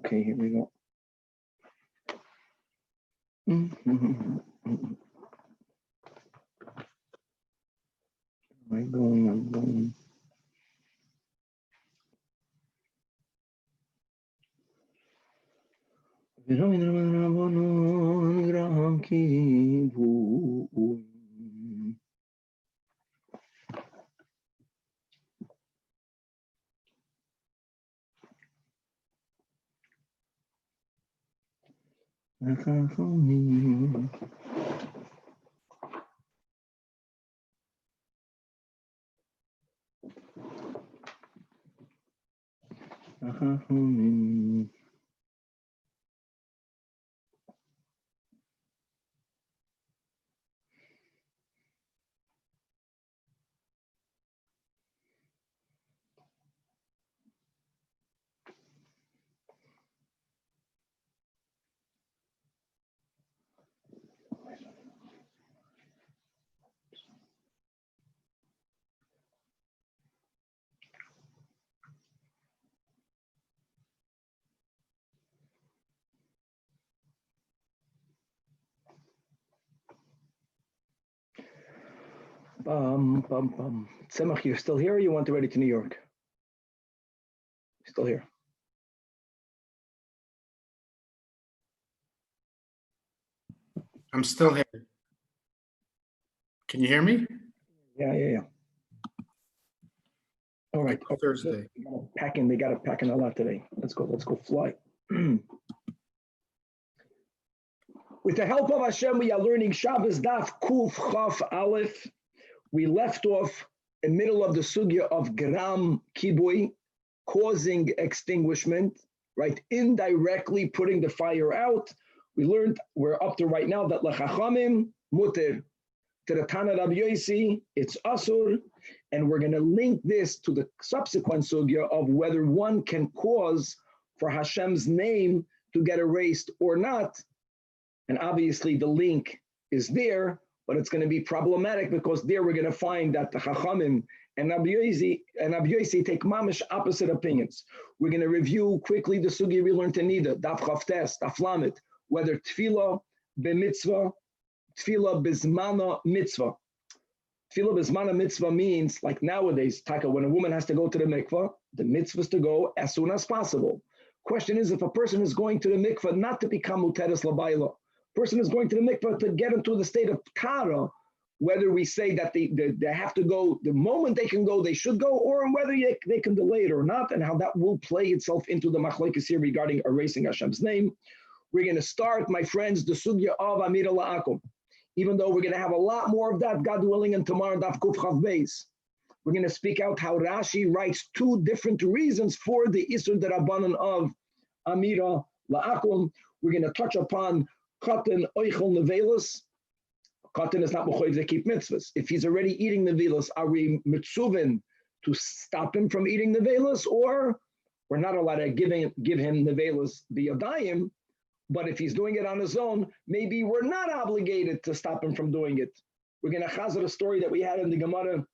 Okay, here we go. I'm going. Tzemach, you're still here or you want to ready to New York? Still here. I'm still here. Can you hear me? Yeah. All right. Thursday. They got to pack in a lot today. Let's go fly. With the help of Hashem, we are learning Shabbos Daf Kuf Chaf Aleph. We left off in the middle of the sugya of Gram Kibui, causing extinguishment, right? Indirectly putting the fire out. We learned, we're up to right now that L'chachamim Muter, to the Tanach Rabbi Yosi, it's Asur, and we're going to link this to the subsequent sugya of whether one can cause for Hashem's name to get erased or not. And obviously the link is there, but it's going to be problematic because there we're going to find that the Chachamim and Rabbi Yosi take mamish opposite opinions. We're going to review quickly the sugi we learned in Nida, Daf Chavtes, Daf Lamet, whether Tefilla b'mitzvah, Tefilla b'zmana mitzvah. Tefilla b'zmana mitzvah means, like nowadays, Taka, when a woman has to go to the mikvah, the mitzvah is to go as soon as possible. Question is, if a person is going to the mikvah not to become muteres labayla, person is going to the mikvah to get into the state of tara, whether we say that they have to go, the moment they can go, they should go, or whether they can delay it or not, and how that will play itself into the machlokes here regarding erasing Hashem's name. We're going to start, my friends, the sugya of Amira La'akum. Even though we're going to have a lot more of that, God willing, and tomorrow, Daf Kuf Chav Beis. We're going to speak out how Rashi writes two different reasons for the Isur Derabanan of Amira La'akum. We're going to touch upon Katan Oichel Nevelos. Katan is not mechoyev to keep mitzvahs. If he's already eating nevelos, are we mitzuvin to stop him from eating nevelos, or we're not allowed to give him nevelos biyadayim? But if he's doing it on his own, maybe we're not obligated to stop him from doing it. We're going to chazar a story that we had in the Gemara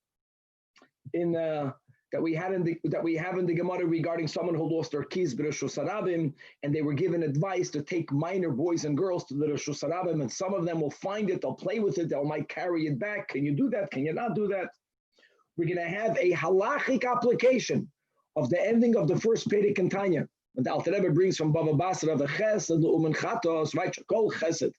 that we have in the Gemara regarding someone who lost their keys b'Reshus Harabim, and they were given advice to take minor boys and girls to the Reshus Harabim, and some of them will find it, they'll play with it, they might carry it back. Can you do that? Can you not do that? We're going to have a halachic application of the ending of the first Perek in Tanya. And the Alter Rebbe brings from Bava Basra the Chesed, the Umen Chatos, right? Shekol Chesed.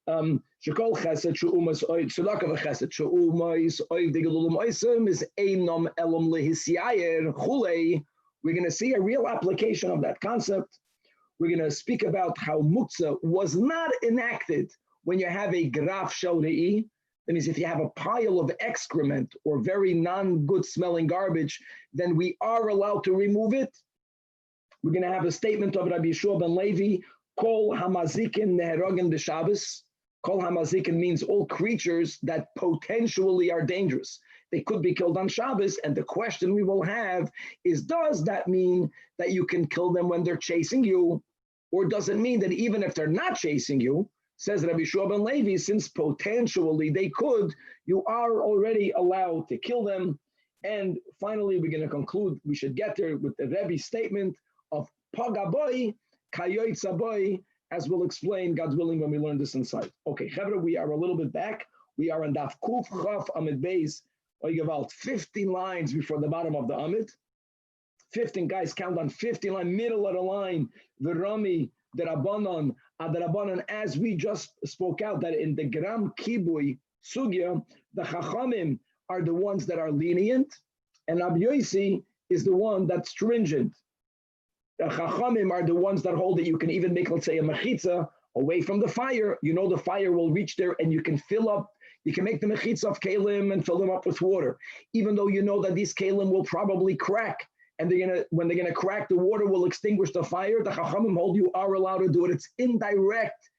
Shekol Chesed, Shu'umas Oid, Tzedakah Chesed, Shu'umas Oid, Digelulum Oisim is Einom Elom Lehisyayer, Chulei. We're going to see a real application of that concept. We're going to speak about how Muktzah was not enacted when you have a Graf Shel Re'i. That means if you have a pile of excrement or very non-good smelling garbage, then we are allowed to remove it. We're going to have a statement of Rabbi Yeshua ben Levi, Kol hamazikin neherogim b'Shabbos. Kol hamazikin means all creatures that potentially are dangerous. they could be killed on Shabbos. And the question we will have is, does that mean that you can kill them when they're chasing you? Or does it mean that even if they're not chasing you, says Rabbi Shua ben Levi, since potentially they could, you are already allowed to kill them. And finally, we're going to conclude, we should get there with the Rebbe's statement of Pagaboy, Kayoitzaboy, as we'll explain, God's willing, when we learn this inside. Okay, Chevra, we are a little bit back. We are on DAF Kuf Chaf Amid Beis, about 15 lines before the bottom of the Amid. 15 guys, count on 15 lines, middle of the line, the Rami, the Rabbanon, as we just spoke out, that in the Gram Kibui Sugya, the Chachamim are the ones that are lenient, and Rabbi Yossi is the one that's stringent. The Chachamim are the ones that hold that you can even make, let's say, a mechitza away from the fire. You know the fire will reach there, and you can fill up, you can make the mechitza of kalim and fill them up with water, even though you know that these kalim will probably crack, and when they're gonna crack, the water will extinguish the fire. The Chachamim hold you are allowed to do it. It's indirect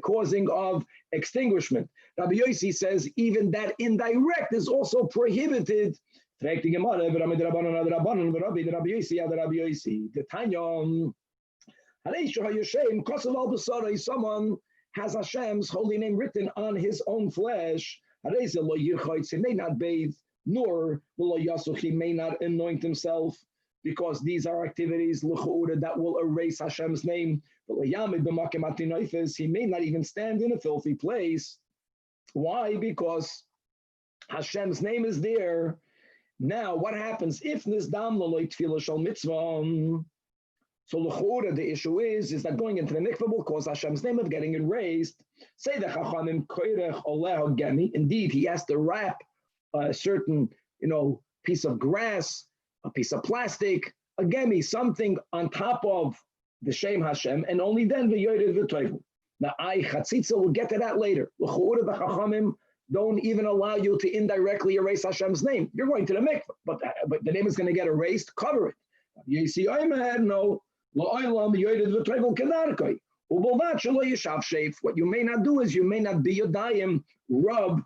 causing of extinguishment. Rabbi Yossi says even that indirect is also prohibited. The Tanya, someone has Hashem's holy name written on his own flesh. He may not bathe, nor he may not anoint himself, because these are activities that will erase Hashem's name. He may not even stand in a filthy place. Why? Because Hashem's name is there. Now, what happens if nisdam l'loy tefillah shal mitzvah? So l'chura, the issue is that going into the mikveh will cause Hashem's name of getting erased. Say the chachamim koirech oleho gemi. Indeed, he has to wrap a certain, piece of grass, a piece of plastic, a gemi, something on top of the Shem Hashem, and only then the yored v'toivu. Now, chatzitza, we'll get to that later. L'chura, the chachamim don't even allow you to indirectly erase Hashem's name. You're going to the mikveh, but the name is going to get erased. Cover it. You see, no. What you may not do is you may not be yodayim, rub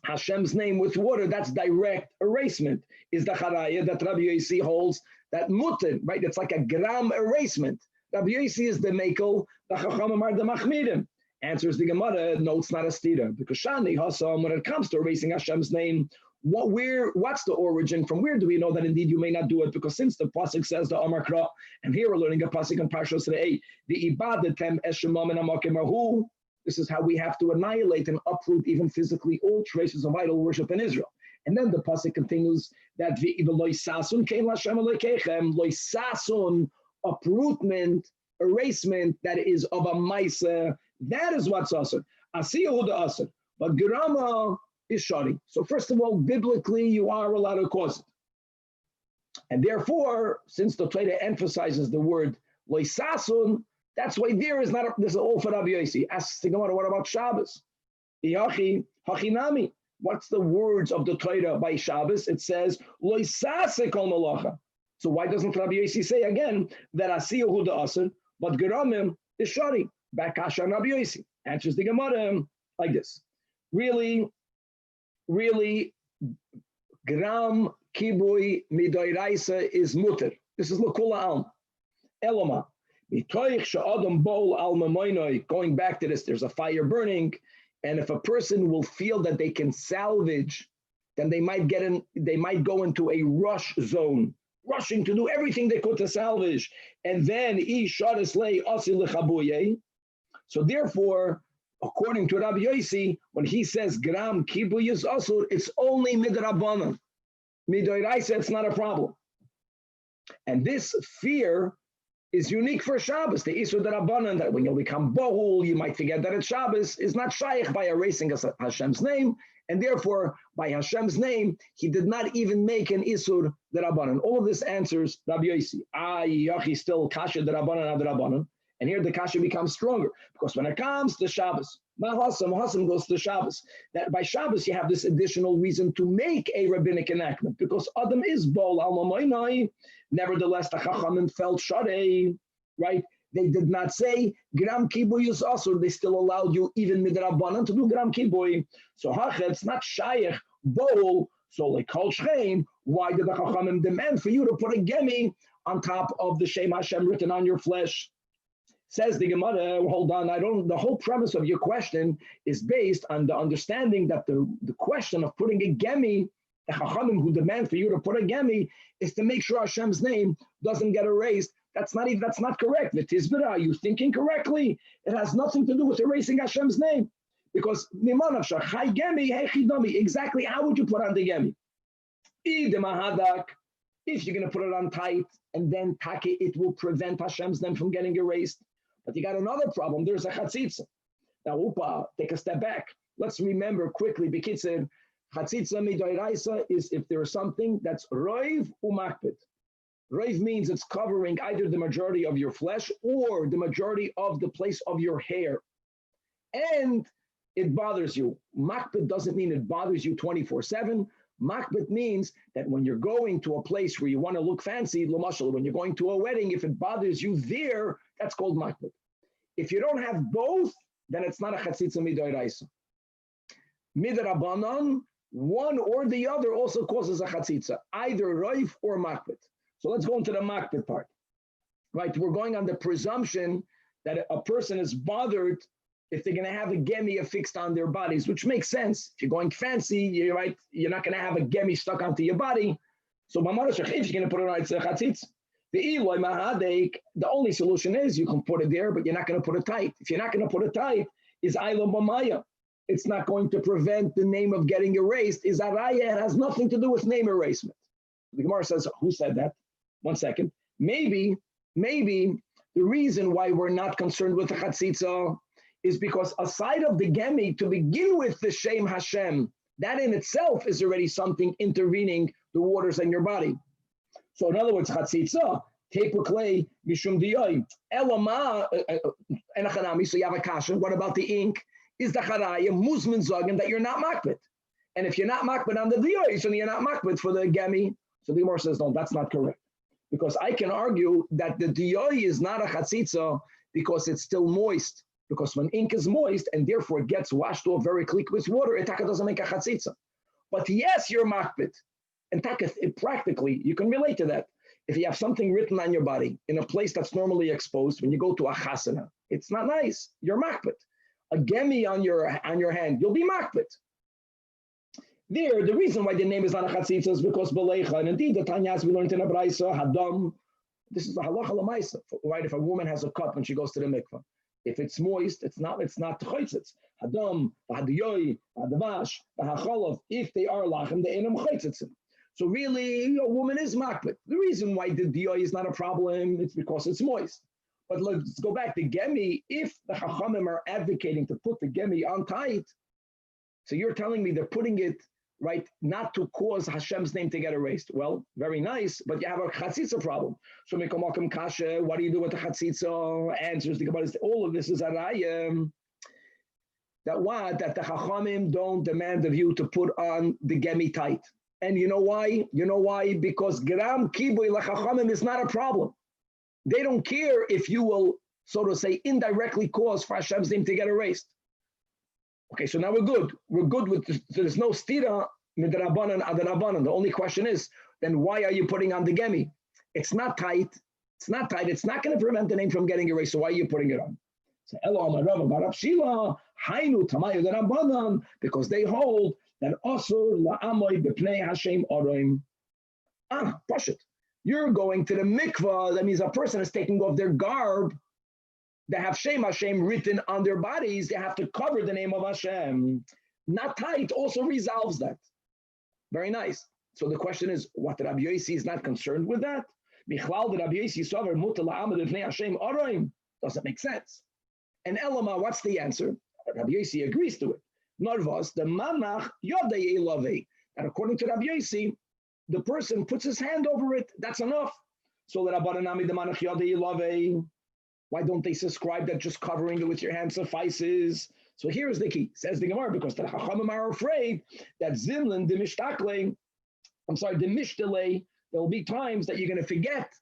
Hashem's name with water. That's direct erasement. Is the charaya that Rabbi Yossi holds that mutter, right? It's like a gram erasement. Rabbi Yossi is the mekel, the chachamim are the machmirim. Answers the Gemara, no, it's not a stira, because Shani Hassan, when it comes to erasing Hashem's name, what's the origin? From where do we know that indeed you may not do it? Because since the pasuk says the Amar Kra, and here we're learning a pasuk in Parshas Re'eh, the ibadetem eshemam and amakim. This is how we have to annihilate and uproot even physically all traces of idol worship in Israel. And then the pasuk continues that loy sasun kein l'Hashem Elokeichem, loy sasun, uprootment, erasement that is of a maisa. That is what's asur. Asiyahu the asur. But Gerama is shari. So first of all, biblically, you are allowed to cause it. And therefore, since the Torah emphasizes the word loisasun, that's why there's an all for Rabbi Yossi. Asks the Gemara, what about Shabbos? Iyachi, hachinami. What's the words of the Torah by Shabbos? It says, loisase kol malacha. So why doesn't Rabbi Yossi say again that asiyahu the asur, but Geramim is shari? Back Kasha and Rabbi Yossi. Answers the Gemara like this. Really, gram kibui midoiraisa is mutter. This is l'kula alm. Eloma. Mitoich she'adam bol al mamoinoi. Going back to this, there's a fire burning, and if a person will feel that they can salvage, then they might go into a rush zone, rushing to do everything they could to salvage, and then ishadislei asil lechabuye. So therefore, according to Rabbi Yossi, when he says gram kibuy is asur, it's only midrabanan. Midoiraisa, it's not a problem. And this fear is unique for Shabbos. The isur derabanan, that when you become bohul, you might forget that it's Shabbos, is not shaykh by erasing Hashem's name, and therefore by Hashem's name, he did not even make an isur derabanan. All of this answers Rabbi Yossi. Yachi still kasha derabanan aderabanan. And here the kasha becomes stronger, because when it comes to Shabbos, Hassan goes to Shabbos, that by Shabbos you have this additional reason to make a rabbinic enactment, because Adam is bol al mamoinai. Nevertheless, the Chachamim felt sharei, right? They did not say gram kibuy is asur. They still allowed you even midrabanan to do gram kibuy. So it's not shayach bol So like Kol Shchein, why did the Chachamim demand for you to put a gemi on top of the Shem Hashem written on your flesh? Says the Gemara, hold on, the whole premise of your question is based on the understanding that the question of putting a gemi, the Chachamim who demand for you to put a gemi, is to make sure Hashem's name doesn't get erased. That's not correct. V'tizbira, are you thinking correctly? It has nothing to do with erasing Hashem's name. Because exactly how would you put on the gemi? If you're going to put it on tight and then take it will prevent Hashem's name from getting erased. But you got another problem. There's a chatzitza. Now, take a step back. Let's remember quickly. B'kitzur, chatzitza midoraisa is if there is something that's roiv umakpid. Roiv means it's covering either the majority of your flesh or the majority of the place of your hair. And it bothers you. Makbet doesn't mean it bothers you 24/7. Makbet means that when you're going to a place where you want to look fancy, l'mashal, when you're going to a wedding, if it bothers you there, that's called makbet. If you don't have both, then it's not a chatzitza midoraisa. Midrabanan, one or the other also causes a chatzitza, either roif or makbet. So let's go into the makbet part. Right, we're going on the presumption that a person is bothered if they're going to have a gemi affixed on their bodies, which makes sense. If you're going fancy, you're right, you're not going to have a gemi stuck onto your body. So if you're going to put it on, it's a chatzitz. The only solution is you can put it there, but you're not going to put it tight. If you're not going to put it tight, is Ayla Bamaya. It's not going to prevent the name of getting erased. Is Araya, it has nothing to do with name erasement. The Gemara says, who said that? 1 second. Maybe the reason why we're not concerned with the chatzitza is because aside of the gemi, to begin with the Shem Hashem, that in itself is already something intervening the waters in your body. So in other words, chatzitza, paper clay, mishum diyoi, elama, enachanami, so you have a kasha. What about the ink? Is the charaya, muzmin zogan, that you're not makbet. And if you're not makbet on the diyoi, so you're not makbet for the gemi. So the Gemara says, no, that's not correct. Because I can argue that the diyoi is not a chatzitza because it's still moist. Because when ink is moist and therefore it gets washed off very quick with water, it doesn't make a chatzitza. But yes, you're makbet. And practically, you can relate to that. If you have something written on your body in a place that's normally exposed, when you go to a chasana, it's not nice. You're makbet. A gemi on your hand, you'll be makbet. There, the reason why the name is not a chatzitza is because Belecha, and indeed the Tanyas we learned in a Braisa, Hadam, this is the halacha l'maisa, right? If a woman has a cut when she goes to the mikvah, if it's moist, it's not chaytzitz. Hadam, hadiyoi, hadavash, hacholov. If they are lachem, they enam chaytzitzim. So really, a woman is makbet. The reason why the diyoi is not a problem, it's because it's moist. But let's go back to gemi. If the chachamim are advocating to put the gemi on tight, so you're telling me they're putting it right, not to cause Hashem's name to get erased. Well, very nice, but you have a chatzitza problem. So Mikomakim Kasha, what do you do with the chatzitza? Answers the Gemara. All of this is arayim. That the Chachamim don't demand of you to put on the gemi tight. And you know why? Because gram kibui la Chachamim is not a problem. They don't care if you will, so to say, indirectly cause for Hashem's name to get erased. Okay, so now we're good. We're good with this. So there's no stira midrabanan adarabanan. The only question is, then why are you putting on the gemi? It's not tight. It's not going to prevent the name from getting erased. So why are you putting it on? So because they hold that asur la'amoy b'pnei Hashem orim. Push it. You're going to the mikvah. That means a person is taking off their garb. They have Shem Hashem written on their bodies. They have to cover the name of Hashem. Not tight also resolves that. Very nice. So the question is, what the Rabbi Yossi is not concerned with that? Doesn't make sense. And Elama, what's the answer? Rabbi Yossi agrees to it. Narvas, the manach yodei elavei. And according to Rabbi Yossi, the person puts his hand over it. That's enough. So the Rabbanami the manach yodei elavei. Why don't they subscribe that just covering it with your hand suffices? So here's the key. Says the Gemara, because the Chachamim are afraid that Zimlin, the Mishtale, there will be times that you're going to forget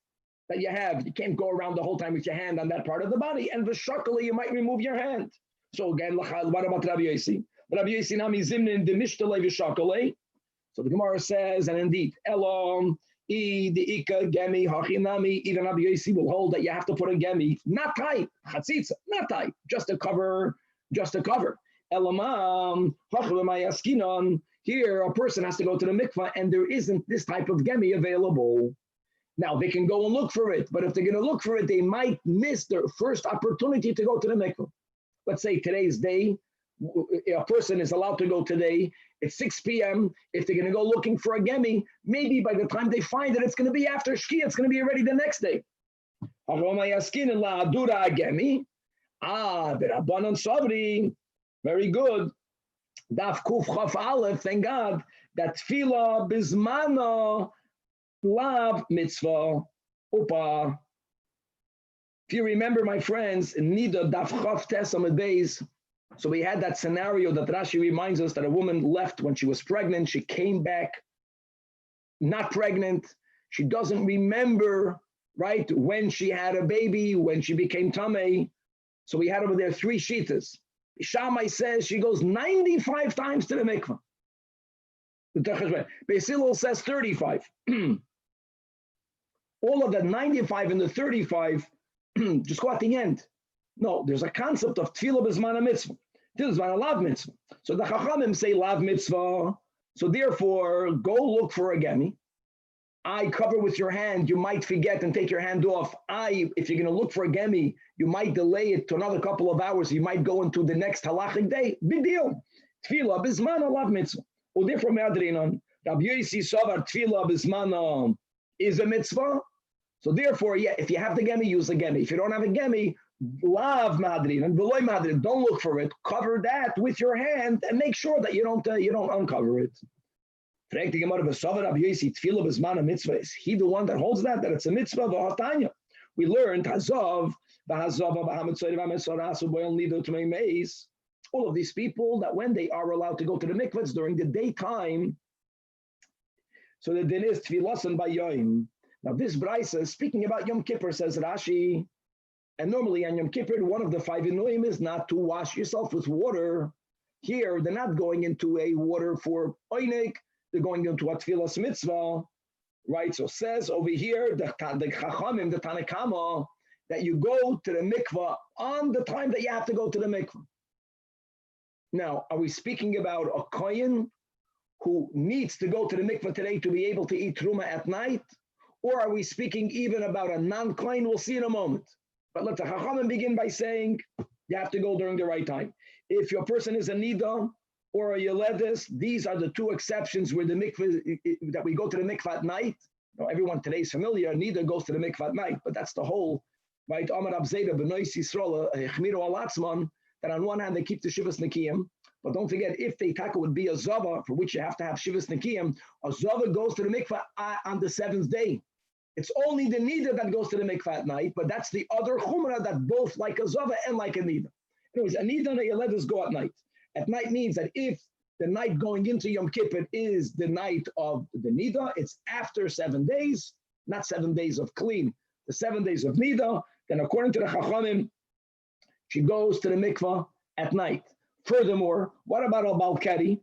that you can't go around the whole time with your hand on that part of the body, and v'shakale, you might remove your hand. So again, what about Rabbi Yossi? Rabbi Yossi nami Zimlin, the Mishtale v'shakale. So the Gemara says, and indeed, Elom, the Ika, Gemi, Hachinami, even Rabbi Yossi will hold that you have to put a Gemi, not tight, Chatzitza, not tight, just to cover. Elamam, Hachvemayaskinon, here a person has to go to the mikvah and there isn't this type of Gemi available. Now they can go and look for it, but if they're going to look for it, they might miss their first opportunity to go to the mikvah. Let's say today's day, a person is allowed to go today. It's 6 p.m. If they're going to go looking for a Gemi, maybe by the time they find it, it's going to be after Shkia. It's going to be already the next day. Berabanan Sabri. Very good. DAF Kuf Chaf Aleph. Thank God that Tefilla Bismana Lav Mitzvah. Opa. If you remember, my friends, Nida DAF Chaf Tesam Beis. So we had that scenario that Rashi reminds us that a woman left when she was pregnant. She came back not pregnant. She doesn't remember, right, when she had a baby, when she became tamei. So we had over there 3 shitas. Shammai says she goes 95 times to the mikvah. Beis says 35. All of the 95 and the 35 just go at the end. No, there's a concept of tefillah b'zman mitzvah. Tefillah b'zman lav mitzvah. So the chachamim say lav mitzvah. So therefore, go look for a Gemi. I cover with your hand. You might forget and take your hand off. If you're going to look for a Gemi, you might delay it to another couple of hours. You might go into the next halachic day. Big deal. Tefillah b'zman lav mitzvah. Or therefore, me'adrinan. Rabbi Yossi savar tefillah b'zman is a mitzvah. So therefore, yeah, if you have the Gemi, use the Gemi. If you don't have a Gemi, lav madrin and beloy madrin, don't look for it. Cover that with your hand and make sure that you don't uncover it. Is he the one that holds that it's a mitzvah? We learned all of these people that when they are allowed to go to the mikvahs during the daytime, so the din is tfilasan by yoim. Now this brisa is speaking about Yom Kippur, says Rashi. And normally on Yom Kippur, one of the 5 inuim is not to wash yourself with water. Here, they're not going into a water for oinek, they're going into a tefillas mitzvah, right? So it says over here, the chachamim, the Tanach, that you go to the mikvah on the time that you have to go to the mikvah. Now, are we speaking about a kohen who needs to go to the mikvah today to be able to eat truma at night? Or are we speaking even about a non-kohen? We'll see in a moment. But let the Chachamim begin by saying you have to go during the right time. If your person is a Nida or a Yeledes, these are the 2 exceptions where the mikvah, that we go to the mikvah at night. Now, everyone today is familiar, Nida goes to the mikvah at night, but that's the whole, right? Amar Abzeda, B'nois Yisrael, Chmiro Alatzman, that on one hand they keep the Shivas Nekiyim, but don't forget, if the taka would be a Zava, for which you have to have Shivas Nekiyim, a Zava goes to the mikvah on the 7th day. It's only the Nida that goes to the mikvah at night, but that's the other chumrah that both like a Zava and like a Nida. Anyways, a Nida and a Yeledes go at night. At night means that if the night going into Yom Kippur is the night of the Nida, it's after 7 days, not 7 days of clean, the 7 days of Nida, then according to the Chachamim, she goes to the mikvah at night. Furthermore, what about a Balkari?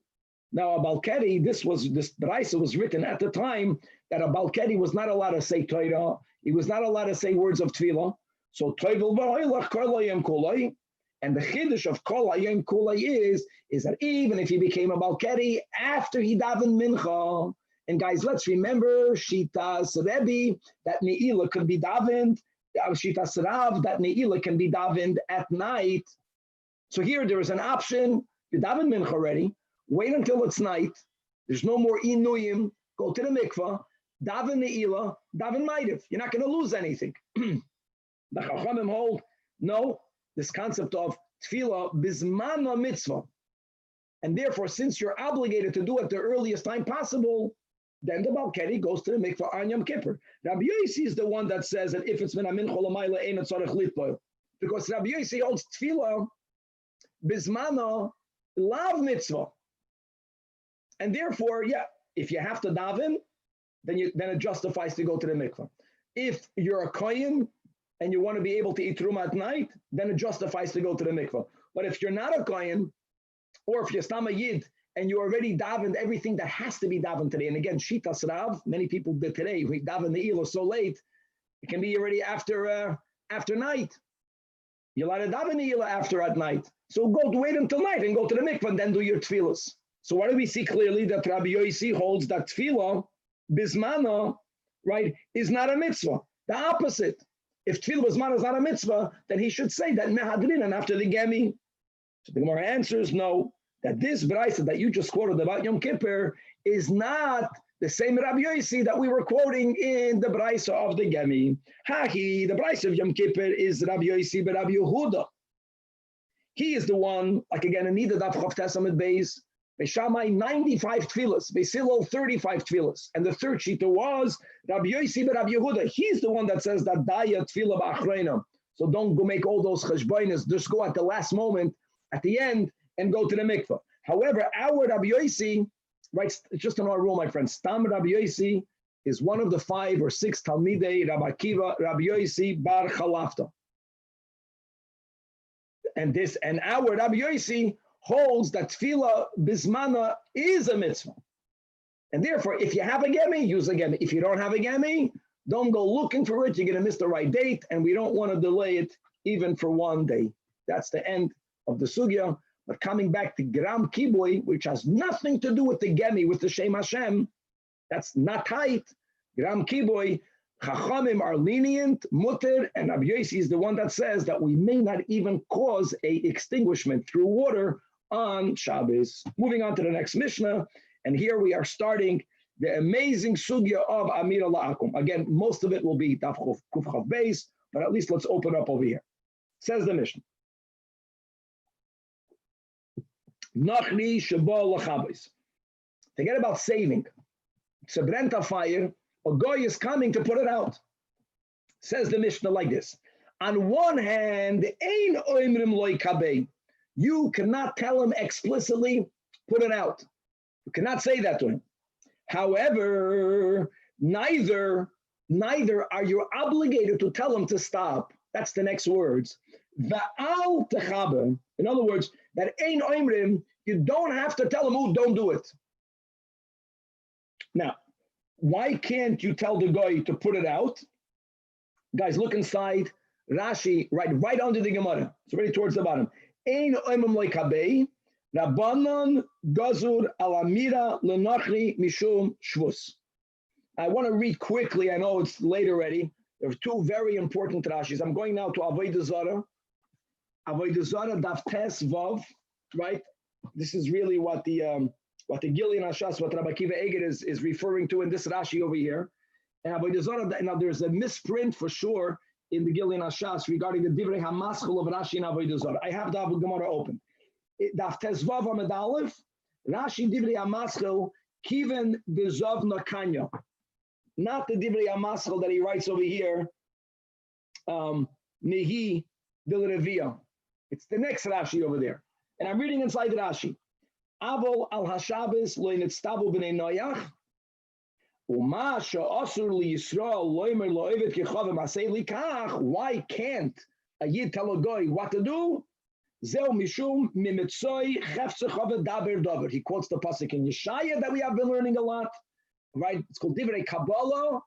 Now, a Balkari, this Braisa was written at the time that a Balkari was not allowed to say Torah. He was not allowed to say words of Tefillah. So, and the Chiddush of Kol Hayom Kulay is that even if he became a Balkari after he davened Mincha, and guys, let's remember Shitas Rebbe, that Ne'ilah could be davened, Shitas Rav, that Ne'ilah can be davened at night. So here there is an option, you daven Mincha already, wait until it's night, there's no more Inuyim, go to the mikvah, daven Ne'ilah, daven Maidiv. You're not going to lose anything. The Chachamim hold, no, this concept of Tefillah Bismana mitzvah. And therefore, since you're obligated to do it the earliest time possible, then the Balkari goes to the mikvah on Yom Kippur. Rabbi Yossi is the one that says that if it's min amin cholamayla ein tzarich litboil, because Rabbi Yossi holds Tefillah Bismana lav mitzvah. And therefore, yeah, if you have to daven, then it justifies to go to the mikvah. If you're a kohen and you want to be able to eat truma at night, then it justifies to go to the mikvah. But if you're not a kohen, or if you're stam a yid and you already davened everything that has to be davened today. And again, Shitas Rav, many people did today. We daven the Eilah so late, it can be already after night. You're allowed to daven the Eilah after at night. So wait until night and go to the mikvah and then do your tefillas. So what do we see clearly? That Rabbi Yossi holds that tefillah, bismana, right, is not a mitzvah. The opposite. If tefillah bismana is not a mitzvah, then he should say that mehadrin and after the gemi. So the Gemara answers no, that this brayso that you just quoted about Yom Kippur is not the same Rabbi Yossi that we were quoting in the brayso of the gemi. Hahi, the brayso of Yom Kippur is Rabbi Yossi but Rabbi Yehuda. He is the one, like again, in either DAF Chof Tesamid Beis, Beishamai 95 tefillas, Beisilo 35 tefillas. And the third shita was Rabbi Yossi but Rabbi Yehuda. He's the one that says that Daya tefillah ba'achreina. So don't go make all those cheshbonis, just go at the last moment, at the end, and go to the mikvah. However, our Rabbi Yossi, right, it's just in our rule, my friends, Stam Rabbi Yossi is one of the 5 or 6 Talmidei Rabbi Akiva, Rabbi Yossi bar Chalafta. And our Rabbi Yossi holds that tefillah bismana is a mitzvah. And therefore, if you have a gemi, use a gemi. If you don't have a gemi, don't go looking for it. You're going to miss the right date, and we don't want to delay it even for one day. That's the end of the sugya. But coming back to gram kibui, which has nothing to do with the gemi, with the Shem Hashem, that's not tight. Gram kibui, Chachamim are lenient, mutter, and Rabbi Yossi is the one that says that we may not even cause a extinguishment through water on Shabbos. Moving on to the next Mishnah, and here we are starting the amazing sugya of Amira La'akum. Again, most of it will be Daf Kuf Chav Beis, but at least let's open up over here. Says the Mishnah. Nachri Shabbat Lachabos. Forget about saving. It's a Brenta fire. A guy is coming to put it out. Says the Mishnah like this. On one hand, ein oimrim loy kabei. You cannot tell him explicitly, put it out. You cannot say that to him. However, neither are you obligated to tell him to stop. That's the next words. Va'al techaber. In other words, that ein oimrim, you don't have to tell him, oh, don't do it. Now, why can't you tell the guy to put it out? Guys, look inside Rashi, right under the Gemara. It's already towards the bottom. Ein oimrim loy kabei, Rabbanan gazur alamira lenachri mishum shvus. I want to read quickly. I know it's late already. There are 2 very important Rashis. I'm going now to Avodah Zarah. Avodah Zarah daf tes vav, right? This is really what the Gilyon Hashas, what Rabbi Akiva Eger is referring to in this Rashi over here. And Avodah Zarah, now there's a misprint for sure in the Gilyon Hashas regarding the Divrei HaMaschel of Rashi and Avodah Zarah. I have the Gemara open. Daf Tezvav Amud Aleph, Rashi Divrei HaMaschel, Kiven Dezav Nakanya. Not the Divrei HaMaschel that he writes over here, Nehi Dil Revia. It's the next Rashi over there. And I'm reading inside the Rashi. Avol al hashabes lo nitztavu b'nei noyach, uma she'asur liyisrael loimer lo'evet kechavim asei likach. Why can't a yid tell a guy what to do? Zeu mishum mimitzoi chefzechavet daber daber. He quotes the pasuk in Yeshaya that we have been learning a lot, right? It's called Divrei Kabbalah.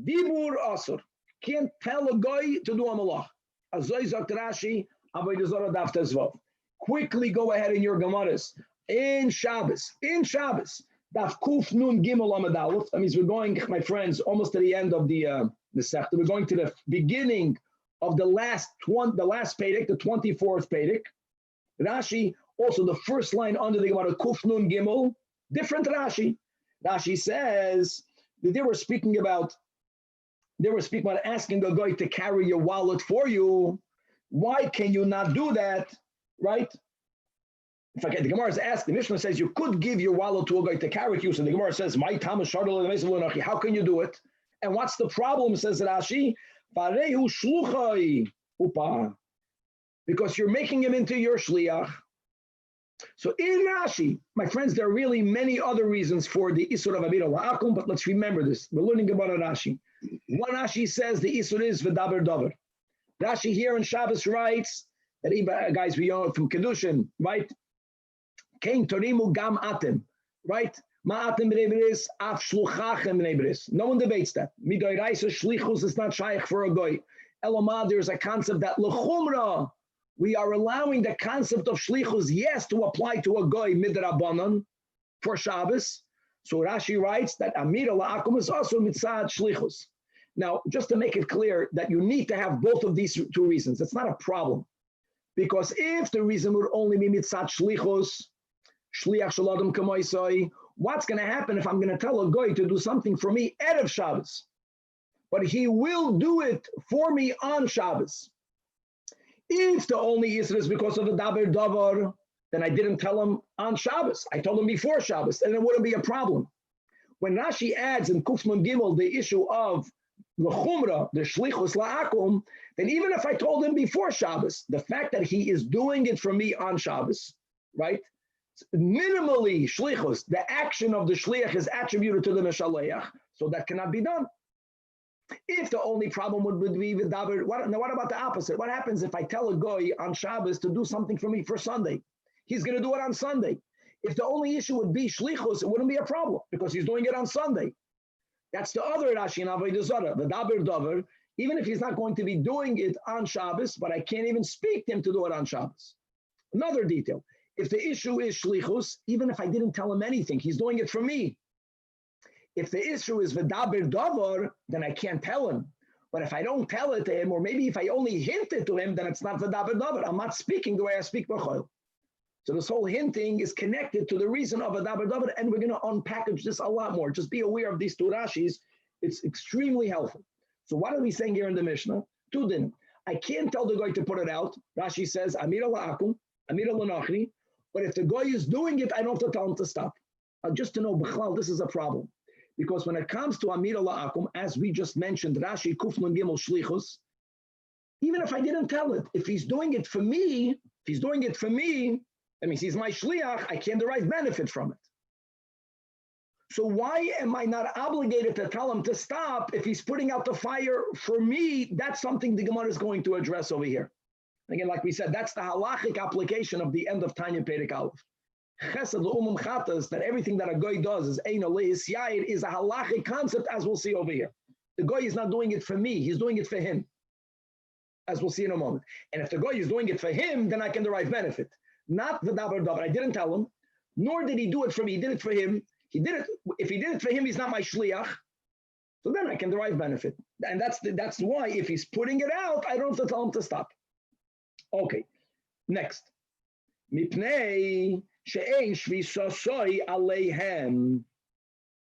Dibur asur. Can't tell a guy to do a malach. Azoi zakt Rashi, Avodah Zarah daf tezvav. Quickly go ahead in your Gemaras. In Shabbos, Daf Kuf Nun Gimel Amud Aleph. That means we're going, my friends, almost to the end of the Sechta. We're going to the beginning of the last Pedic, the 24th Pedic. Rashi, also the first line under the Gemara, Kuf Nun Gimel, different Rashi. Rashi says that they were speaking about asking a guy to carry your wallet for you. Why can you not do that? Right? In fact, the Gemara is asked, the Mishnah says you could give your wallet to a guy to carry it you. So the Gemara says, my Thomas Shardal, how can you do it? And what's the problem, says Rashi? Because you're making him into your shliach. So in Rashi, my friends, there are really many other reasons for the Isur of Amira La'akum, but let's remember this. We're learning about Rashi. One Rashi says the Isur is V'daber Daber. Rashi here in Shabbos writes, that guys, we know from Kedushin, right? Kein torimu gam atem, right? Ma'atem b'nei bris, af shluchachem b'nei bris. No one debates that. Midoiraisa shlichus is not shaykh for a goy. Elomad, there's a concept that l'chumra, we are allowing the concept of shlichus, yes, to apply to a goy midrabanan for Shabbos. So Rashi writes that amira la'akum is also mitzad shlichus. Now, just to make it clear that you need to have both of these two reasons, it's not a problem. Because if the reason would only be mitzad shlichus, shliach shaladam kamoisai, what's going to happen if I'm going to tell a goy to do something for me erev Shabbos? But he will do it for me on Shabbos. If the only issue is because of the daber davar, then I didn't tell him on Shabbos. I told him before Shabbos, and it wouldn't be a problem. When Rashi adds in Kufman Gimel the issue of the chumrah, the shlichus la'akum, then even if I told him before Shabbos, the fact that he is doing it for me on Shabbos, right? Minimally shlichus, the action of the shliach is attributed to the meshaleach, so that cannot be done. If the only problem would be with daber, what about the opposite? What happens if I tell a goy on Shabbos to do something for me for Sunday? He's going to do it on Sunday. If the only issue would be shlichus, it wouldn't be a problem because he's doing it on Sunday. That's the other Rashi in Avodah Zarah, the daber davar. Even if he's not going to be doing it on Shabbos, but I can't even speak to him to do it on Shabbos. Another detail: if the issue is shlichus, even if I didn't tell him anything, he's doing it for me. If the issue is v'daber davar, then I can't tell him. But if I don't tell it to him, or maybe if I only hint it to him, then it's not v'daber davar. I'm not speaking the way I speak b'chol. So this whole hinting is connected to the reason of a daber davar, and we're going to unpackage this a lot more. Just be aware of these two Rashis. It's extremely helpful. So what are we saying here in the Mishnah? Two din. I can't tell the guy to put it out. Rashi says, Amira la'akum, Amira la'nachri. But if the guy is doing it, I don't have to tell him to stop. Just to know, b'chlal, this is a problem. Because when it comes to Amira la'akum, as we just mentioned, Rashi Kufman Gimel Shlichus, even if I didn't tell it, if he's doing it for me, that means he's my shliach, I can't derive benefit from it. So why am I not obligated to tell him to stop if he's putting out the fire for me? That's something the Gemara is going to address over here. Again, like we said, that's the halachic application of the end of Tanya Perek Aleph. Chesed l'umum chatas, that everything that a goy does is ein oleis yair, is a halachic concept, as we'll see over here. The goy is not doing it for me, he's doing it for him, as we'll see in a moment. And if the goy is doing it for him, then I can derive benefit. Not the daber davar. I didn't tell him, nor did he do it for me. He did it for him. He did it. If he did it for him, he's not my shliach. So then I can derive benefit. And that's why if he's putting it out, I don't have to tell him to stop. Okay. Next. Mipnei she'ein shvisasoi aleihem.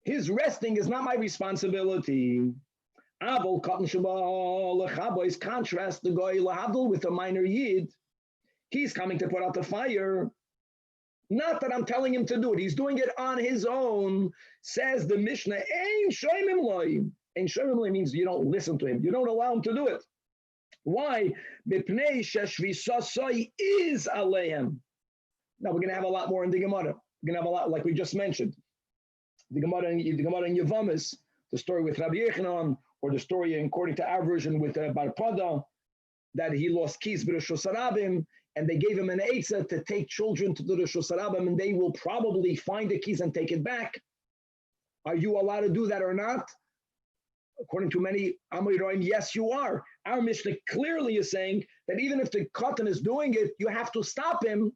His resting is not my responsibility. Avol katan sheba lechabois, contrast the goy lahavdol with a minor yid. He's coming to put out the fire. Not that I'm telling him to do it. He's doing it on his own. Says the Mishnah, Ein shoymim loy. Ein shoymim loy means you don't listen to him. You don't allow him to do it. Why? Bipnei sheshvisasoi is aleihem. Now we're going to have a lot more in the Gemara. We're going to have a lot, like we just mentioned. The Gemara in Yevamis, the story with Rabbi Yechanan, or the story according to our version with Bar Pada, that he lost keys b'Rosh Hashanah, and they gave him an eitzah to take children to the Rosh Hashanah, and they will probably find the keys and take it back. Are you allowed to do that or not? According to many Amoraim, yes, you are. Our Mishnah clearly is saying that even if the katan is doing it, you have to stop him.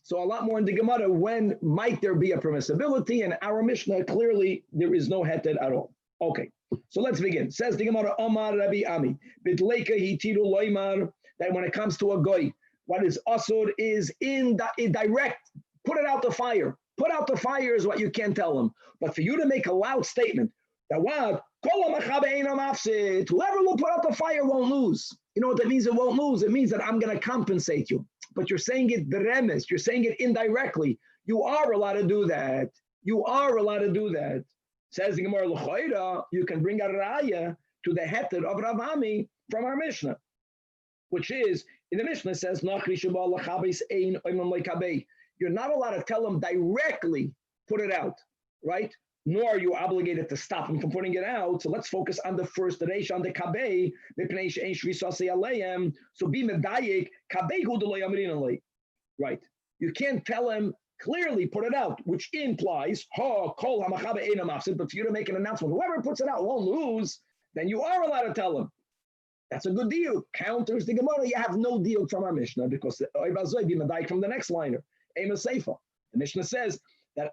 So a lot more in the Gemara, when might there be a permissibility? And our Mishnah, clearly, there is no heter at all. Okay, so let's begin. Says the Gemara, Omar Rabbi Ami, Bidleika hitiru loymar, that when it comes to a goy, what is asur is indirect. Put it out the fire. Put out the fire is what you can't tell them. But for you to make a loud statement that what? Whoever will put out the fire won't lose. You know what that means? It won't lose. It means that I'm going to compensate you. But you're saying it beremes. You're saying it indirectly. You are allowed to do that. You are allowed to do that. Says the Gemara L'choira, you can bring a raya to the heter of Rav Ami from our Mishnah, which is, in the Mishnah says, you're not allowed to tell them directly, put it out, right? Nor are you obligated to stop them from putting it out. So let's focus on the first reish, on the kabei. So be medayik, kabei hu d'lo yamrin alei. Right. You can't tell him clearly, put it out, which implies, but for you to make an announcement, whoever puts it out won't lose, then you are allowed to tell him. That's a good deal. Counters the Gemara. You have no deal from our Mishnah because from the next liner. The Mishnah says that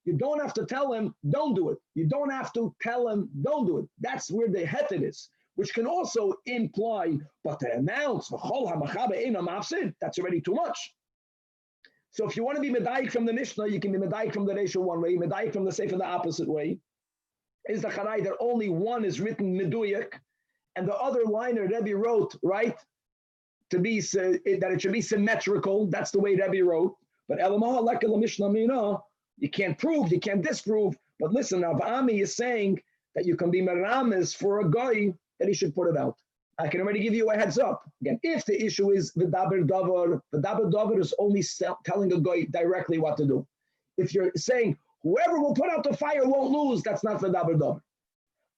you don't have to tell him, don't do it. You don't have to tell him, don't do it. That's where the heter is, which can also imply, but to announce, that's already too much. So if you want to be medayik from the Mishnah, you can be medayik from the Reisha one way, medayik from the Sefer the opposite way. Is the Chanai that only one is written meduyak, and the other liner Rebbe wrote, right, to be that it should be symmetrical. That's the way Rebbe wrote. But you can't prove, you can't disprove. But listen, Avami is saying that you can be meramis for a guy that he should put it out. I can already give you a heads up. Again, if the issue is the daber davar is only telling a guy directly what to do. If you're saying whoever will put out the fire won't lose, that's not the daber davar.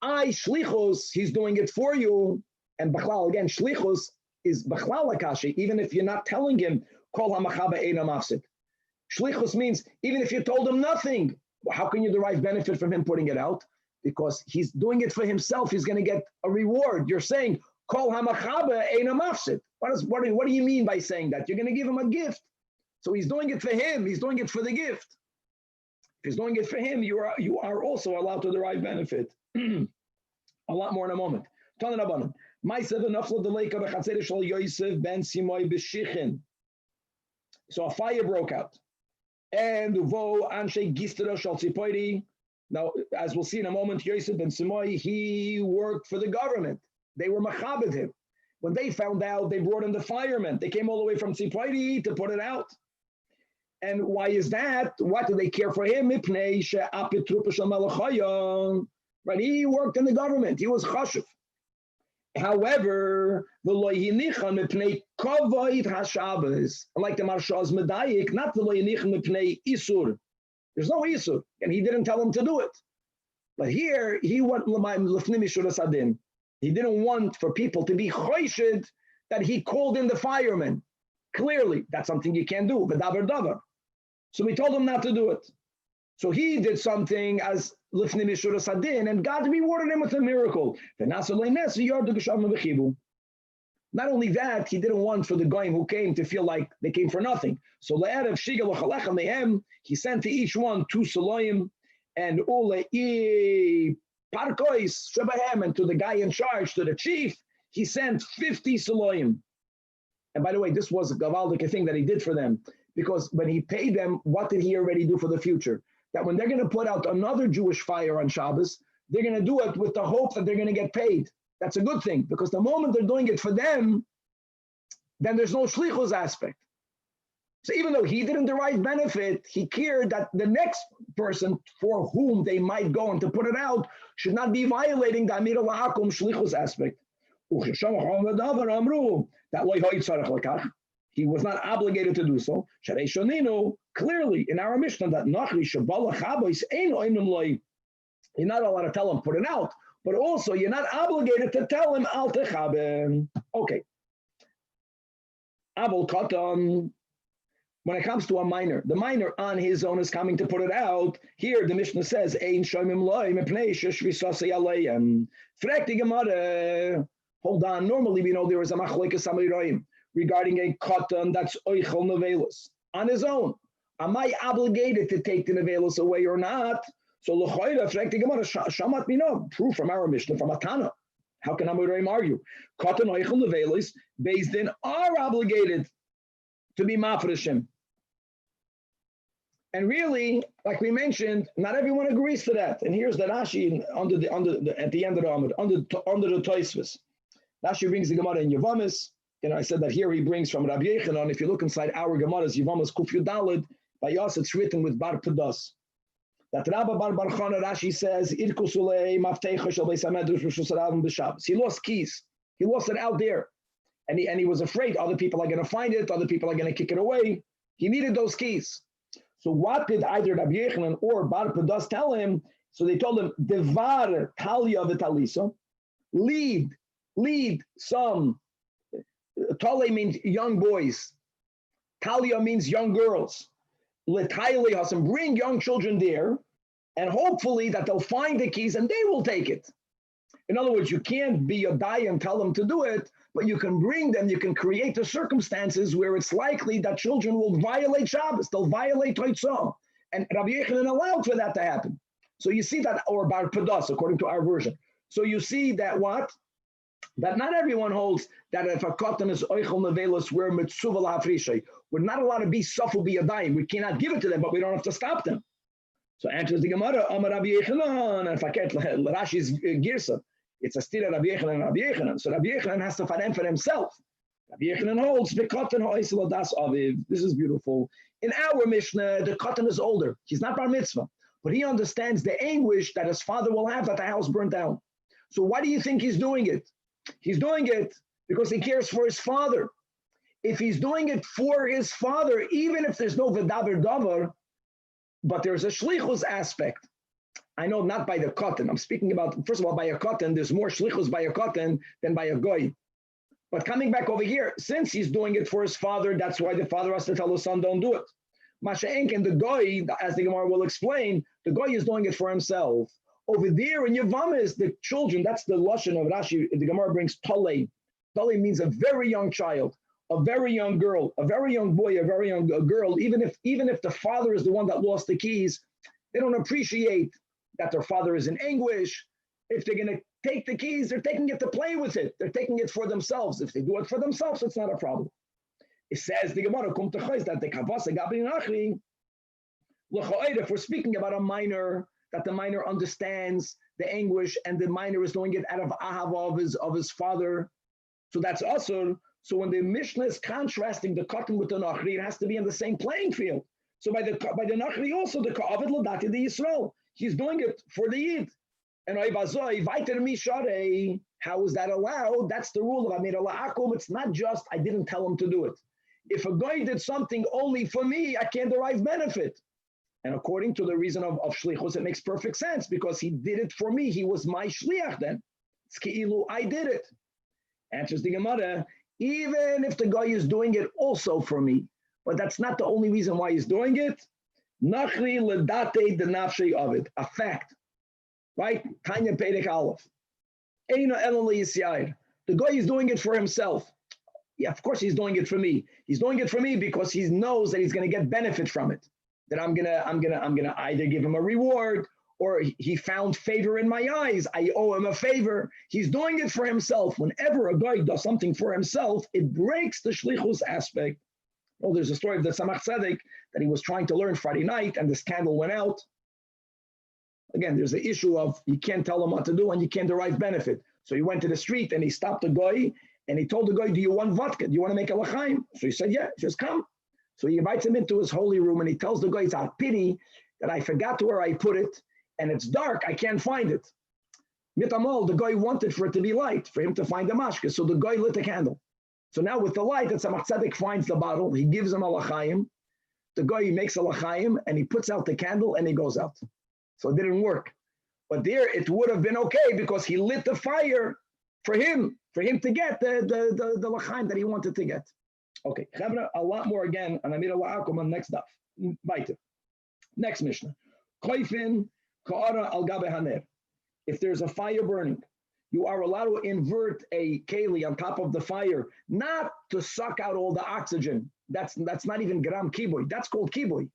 Shlichus, he's doing it for you. And bachlal, again, shlichus is bachlal akashi, even if you're not telling him, kol hamachaba eina mafsid. Shlichus means even if you told him nothing, how can you derive benefit from him putting it out? Because he's doing it for himself, he's going to get a reward. You're saying, kol hamachaba eina mafsid. What do you mean by saying that? You're going to give him a gift. So he's doing it for him, he's doing it for the gift. If he's doing it for him, you are also allowed to derive benefit. A lot more in a moment. So a fire broke out. And now, as we'll see in a moment, Yosef ben Simoy, he worked for the government. They were machabed him. When they found out, they brought in the firemen. They came all the way from Tzipoidi to put it out. And why is that? What do they care for him? Right? He worked in the government. He was chashuv. However, the lo yinichan mipnei kavod hashabbos, like the Marshals medayik, not the lo yinichan mipnei isur. There's no isur, and he didn't tell him to do it. But here he went lefnim mishuras adin. He didn't want for people to be choshid that he called in the firemen. Clearly, that's something you can't do. V'davar davar. So we told him not to do it. So he did something as lifnei mishuras adin, and God rewarded him with a miracle. Not only that, he didn't want for the goyim who came to feel like they came for nothing. So he sent to each one 2 saloim, and parkois shebahem, and to the guy in charge, to the chief, he sent 50 saloim. And by the way, this was a gavaldik thing that he did for them, because when he paid them, what did he already do for the future? That when they're going to put out another Jewish fire on Shabbos, they're going to do it with the hope that they're going to get paid. That's a good thing, because the moment they're doing it for them, then there's no shlichus aspect. So even though he didn't derive benefit, he cared that the next person for whom they might go and to put it out should not be violating the Amir al-Hakum shlichus aspect. He was not obligated to do so. Clearly in our Mishnah that you're not allowed to tell him put it out, but also you're not obligated to tell him al techaben. Okay. Abul katan. When it comes to a minor, the minor on his own is coming to put it out. Here the Mishnah says, "Ein shoymim loy mepnei sheshvisasei aleihem." Frek the Gemara. Hold on. Normally we know there is a machlokes samiroim regarding a katan that's oichel nevelos on his own. Am I obligated to take the nevelos away or not? So l'choira frek the Gemara shamat mino. Proof from our Mishnah from a Tanach. How can Amoraim argue? Katan oichel nevelos based in are obligated to be mafreshim. And really, like we mentioned, not everyone agrees to that. And here's the Rashi at the end of the Amud, under the Tosfos. Rashi brings the Gemara in Yevamis. And I said that here he brings from Rabbi Yechanan. If you look inside our Gemara's Yevamis Kuf Yudalid, by us it's written with Bar Pedas. That Rabba Bar Chana Rashi says, he lost keys. He lost it out there. And he was afraid other people are going to find it, other people are going to kick it away. He needed those keys. So what did either Rabbi Yechanan or Bar Pedas tell him? So they told him, Devar Talia v'Talisa, lead some, Tale means young boys, Talia means young girls. L'taili Hassan, bring young children there, and hopefully that they'll find the keys and they will take it. In other words, you can't be a die and tell them to do it, but you can bring them, you can create the circumstances where it's likely that children will violate Shabbos, they'll violate Toitzah. And Rabbi Yechanan allowed for that to happen. So you see that, or Bar Padas, according to our version. So you see that what? That not everyone holds that if a cotton is oichel nevelos, we're mitzvah la'afrishay. We're not allowed to be safu biyadayim. We cannot give it to them, but we don't have to stop them. So answers the Gemara, Amar Rabbi Yechanan, and faket Rashi's girsa. It's a stira Rabbi Yechanan and Rabbi Yechanan. So Rabbi Yechanan has to find for himself. Rabbi Yechanan holds the cotton ha'oisel das aviv. This is beautiful. In our Mishnah, the cotton is older. He's not bar mitzvah, but he understands the anguish that his father will have that the house burnt down. So why do you think he's doing it? He's doing it because he cares for his father. If he's doing it for his father, even if there's no v'daber davar, but there's a shlichus aspect. I know not by the cotton. I'm speaking about, first of all, by a cotton. There's more shlichus by a cotton than by a goy. But coming back over here, since he's doing it for his father, that's why the father has to tell his son, don't do it. Masha'enk and the goy, as the Gemara will explain, the goy is doing it for himself. Over there in Yavamis, the children, that's the lashon of Rashi, the Gemara brings tolei. Tolei means a very young child, a very young girl, a very young boy, a very young girl. Even if the father is the one that lost the keys, they don't appreciate that their father is in anguish. If they're going to take the keys, they're taking it to play with it. They're taking it for themselves. If they do it for themselves, it's not a problem. It says the Gemara, that the kavasa gabi nachri, if we're speaking about a minor, that the minor understands the anguish and the minor is doing it out of ahava of his father. So that's asur. So when the Mishnah is contrasting the cotton with the nachri, it has to be in the same playing field. So by the nachri also, the ka'avid l'dati the Yisrael. He's doing it for the Yid. And how is that allowed? That's the rule of Amir La'akum. It's not just, I didn't tell him to do it. If a guy did something only for me, I can't derive benefit. And according to the reason of shlichus, it makes perfect sense because he did it for me. He was my shliach then. It's ki'ilu, I did it. Answers the Gemara, even if the guy is doing it also for me, but that's not the only reason why he's doing it. Nachri ledate the nafshe of it, a fact. Right? Tanya Perek Aleph. Eina elali yisyayir. The guy is doing it for himself. Yeah, of course he's doing it for me. He's doing it for me because he knows that he's going to get benefit from it. That I'm gonna either give him a reward or he found favor in my eyes. I owe him a favor. He's doing it for himself. Whenever a guy does something for himself, it breaks the shlichus aspect. Well, there's a story of the Tzemach Tzedek that he was trying to learn Friday night and this candle went out. Again, there's the issue of you can't tell him what to do and you can't derive benefit. So he went to the street and he stopped the guy and he told the guy, do you want vodka? Do you want to make a l'chaim? So he said, yeah, just come. So he invites him into his holy room and he tells the guy, it's a pity that I forgot where I put it and it's dark, I can't find it. Mitamol, the guy wanted for it to be light, for him to find the mashka. So the guy lit a candle. So now with the light, the Tzemach Tzedek finds the bottle, he gives him a l'chaim. The guy makes a l'chaim and he puts out the candle and he goes out. So it didn't work. But there it would have been okay because he lit the fire for him to get the l'chaim that he wanted to get. Okay, a lot more again, and Amir La'akum on next DAF. Weiter. Next Mishnah. Koifin ka'ara al gabe haner. If there's a fire burning, you are allowed to invert a keli on top of the fire, not to suck out all the oxygen. That's not even gram kiboy. That's called kiboy.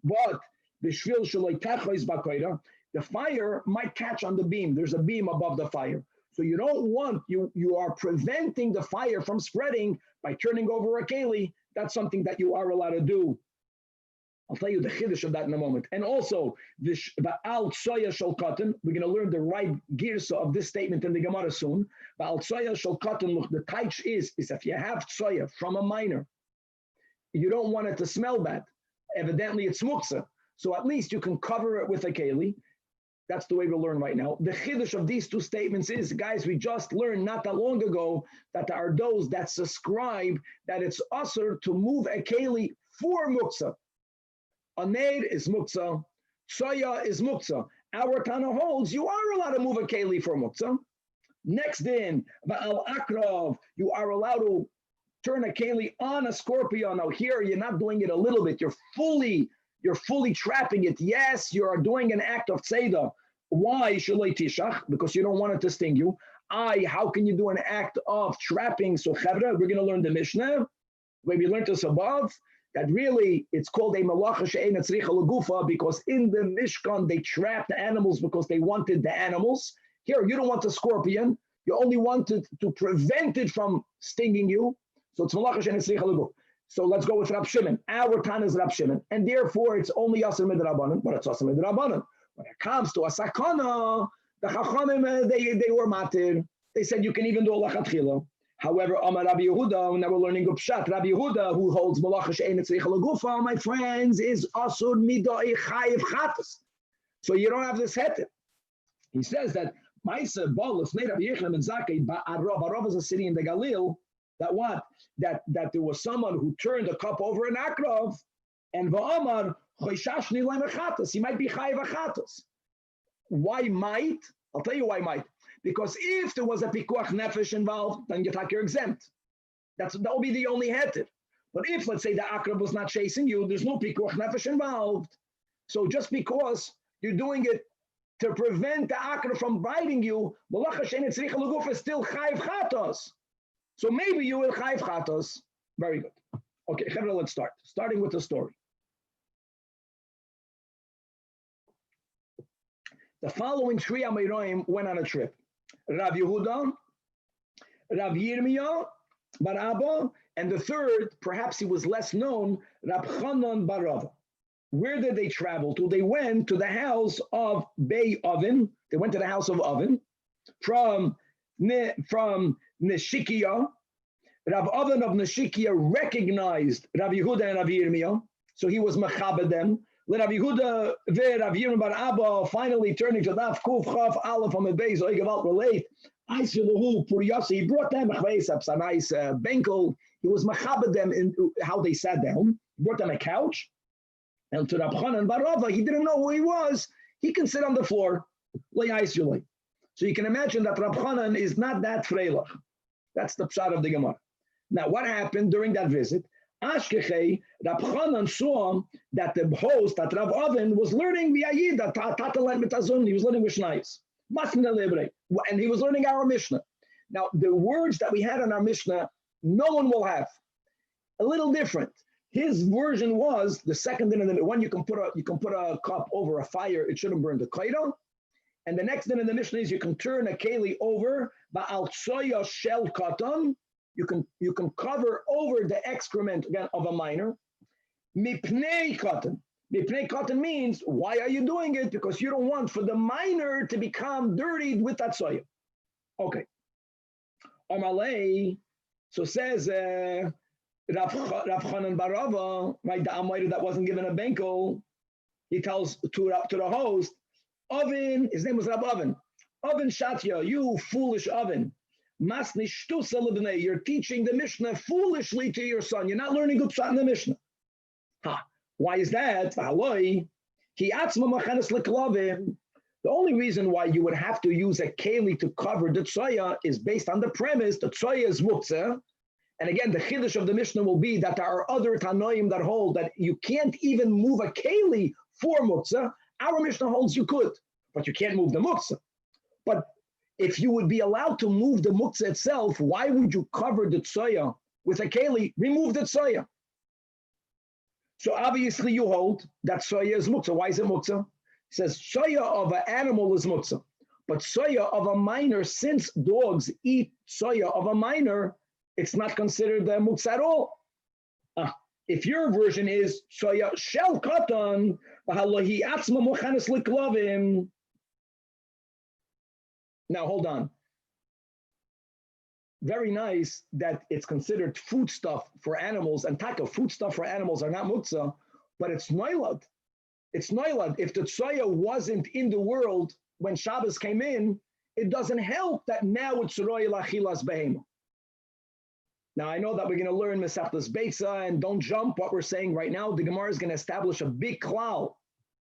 But the fire might catch on the beam. There's a beam above the fire. So you don't want, you are preventing the fire from spreading by turning over a keli. That's something that you are allowed to do. I'll tell you the chiddush of that in a moment. And also, the al tsoya shel katan, we're going to learn the right girsa of this statement in the Gemara soon. Al tsoya shel katan, the taich is if you have tsoya from a minor, you don't want it to smell bad. Evidently, it's muksa. So at least you can cover it with a keli. That's the way we learn right now. The chiddush of these two statements is, guys, we just learned not that long ago that there are those that subscribe that it's usher to move a keli for muksa. Aner is muksa, soya is muksa. Our Tana holds you are allowed to move a keli for muksa. Next in, Ba'al Akrav, you are allowed to turn a keli on a scorpion. Now here, you're not doing it a little bit. You're fully trapping it. Yes, you are doing an act of tzeda. Why shaloi tishach? Because you don't want it to sting you. How can you do an act of trapping? So chevra, we're going to learn the Mishnah, where we learned this above, that really it's called a malacha she'eina tzricha legufa, because in the Mishkan they trapped the animals because they wanted the animals. Here, you don't want the scorpion. You only wanted to prevent it from stinging you. So it's malacha she'eina tzricha legufa. So let's go with Rab Shimon. Our Tan is Rab Shimon, and therefore it's only Yasser Midrabanan, but it's Yasser Midrabanan. When it comes to a sakana, the Chachamim, they were matir. They said you can even do a lachatchila. However, Amar Rabbi Yehuda, now we're learning Gupshat. Rabbi Yehuda, who holds malacha she'eina tzricha legufa, my friends, is asur midai chayiv chatas. So you don't have this heter. He says that Ma'aser Bolus, Rabbi Yechon and Zakai, Ba'arav is a city in the Galil. That what? That there was someone who turned a cup over an akrav, and va'amar choishashni le'mechatas. He might be chayiv achatas. Why might? I'll tell you why might. Because if there was a pikuach nefesh involved, then you're exempt. That will be the only heter. But if, let's say, the akrav was not chasing you, there's no pikuach nefesh involved. So just because you're doing it to prevent the akrav from biting you, malacha she'eina tzricha legufa is still chayiv chatos. So maybe you will chayiv chatos. Very good. Okay, Chevra, let's start. Starting with the story. The following three Amoraim went on a trip. Rav Yehuda, Rav Yirmiyah bar Abba, and the third, perhaps he was less known, Rab Chanan bar Rava. Where did they travel to? They went to the house of Bey Oven. They went to the house of Oven from Neshikia. Rav Oven of Neshikia recognized Rav Yehuda and Rav Yirmiyah, so he was mechabed them. Rav Yehuda Rav Yirmiyah bar Abba, finally turning to DAF Kuf Chaf Aleph on the base, Oigavalt relate. He brought them a nice benkel. He was mechabed them in how they sat down. He brought them a couch. And to Rab Chanan bar Rava, he didn't know who he was. He can sit on the floor. So you can imagine that Rab Chanan is not that freilach. That's the pshat of the Gemara. Now, what happened during that visit? Ashkechei, Rab Chanan saw that the host, that Rav Oven, was learning V'ayida, Tatalet Mitazun. He was learning Mishnayos. And he was learning our Mishnah. Now, the words that we had in our Mishnah, no one will have. A little different. His version was the second din in the one you can put a cup over a fire, it shouldn't burn the kaida. And the next din in the Mishnah is you can turn a keli over ba'al tsoya shel katan. You can cover over the excrement again of a minor. Mipnei katan. Mipnei katan means why are you doing it? Because you don't want for the minor to become dirtied with that soya. Okay. Amalei. So says Rav Chanan bar Rava, right? The Amoyed that wasn't given a benkel, he tells to the host, Oven, his name was Rab Oven. Oven Shatya, you foolish Oven. Masni shtusa lebnei, you're teaching the Mishnah foolishly to your son. You're not learning good shot in the Mishnah. Why is that? The only reason why you would have to use a keli to cover the tsoya is based on the premise that tsoya is muktzah. And again, the chiddush of the Mishnah will be that there are other Tanoim that hold that you can't even move a keli for muktzah. Our Mishnah holds you could, but you can't move the muktzah. But if you would be allowed to move the muktzah itself, why would you cover the tsoya with a keli? Remove the tsoya. So obviously you hold that tsoya is muktzah. Why is it muktzah? It says tsoya of an animal is muktzah, but tsoya of a minor, since dogs eat tsoya of a minor, it's not considered the muktzah at all. If your version is soya shel katan, now hold on. Very nice that it's considered food stuff for animals, and taka food stuff for animals are not muktzah, but it's noilad. It's noilad. If the soya wasn't in the world when Shabbos came in, it doesn't help that now it's roy lachilas behema. Now, I know that we're going to learn Mesachtas Beitza, and don't jump what we're saying right now. The Gemara is going to establish a big klal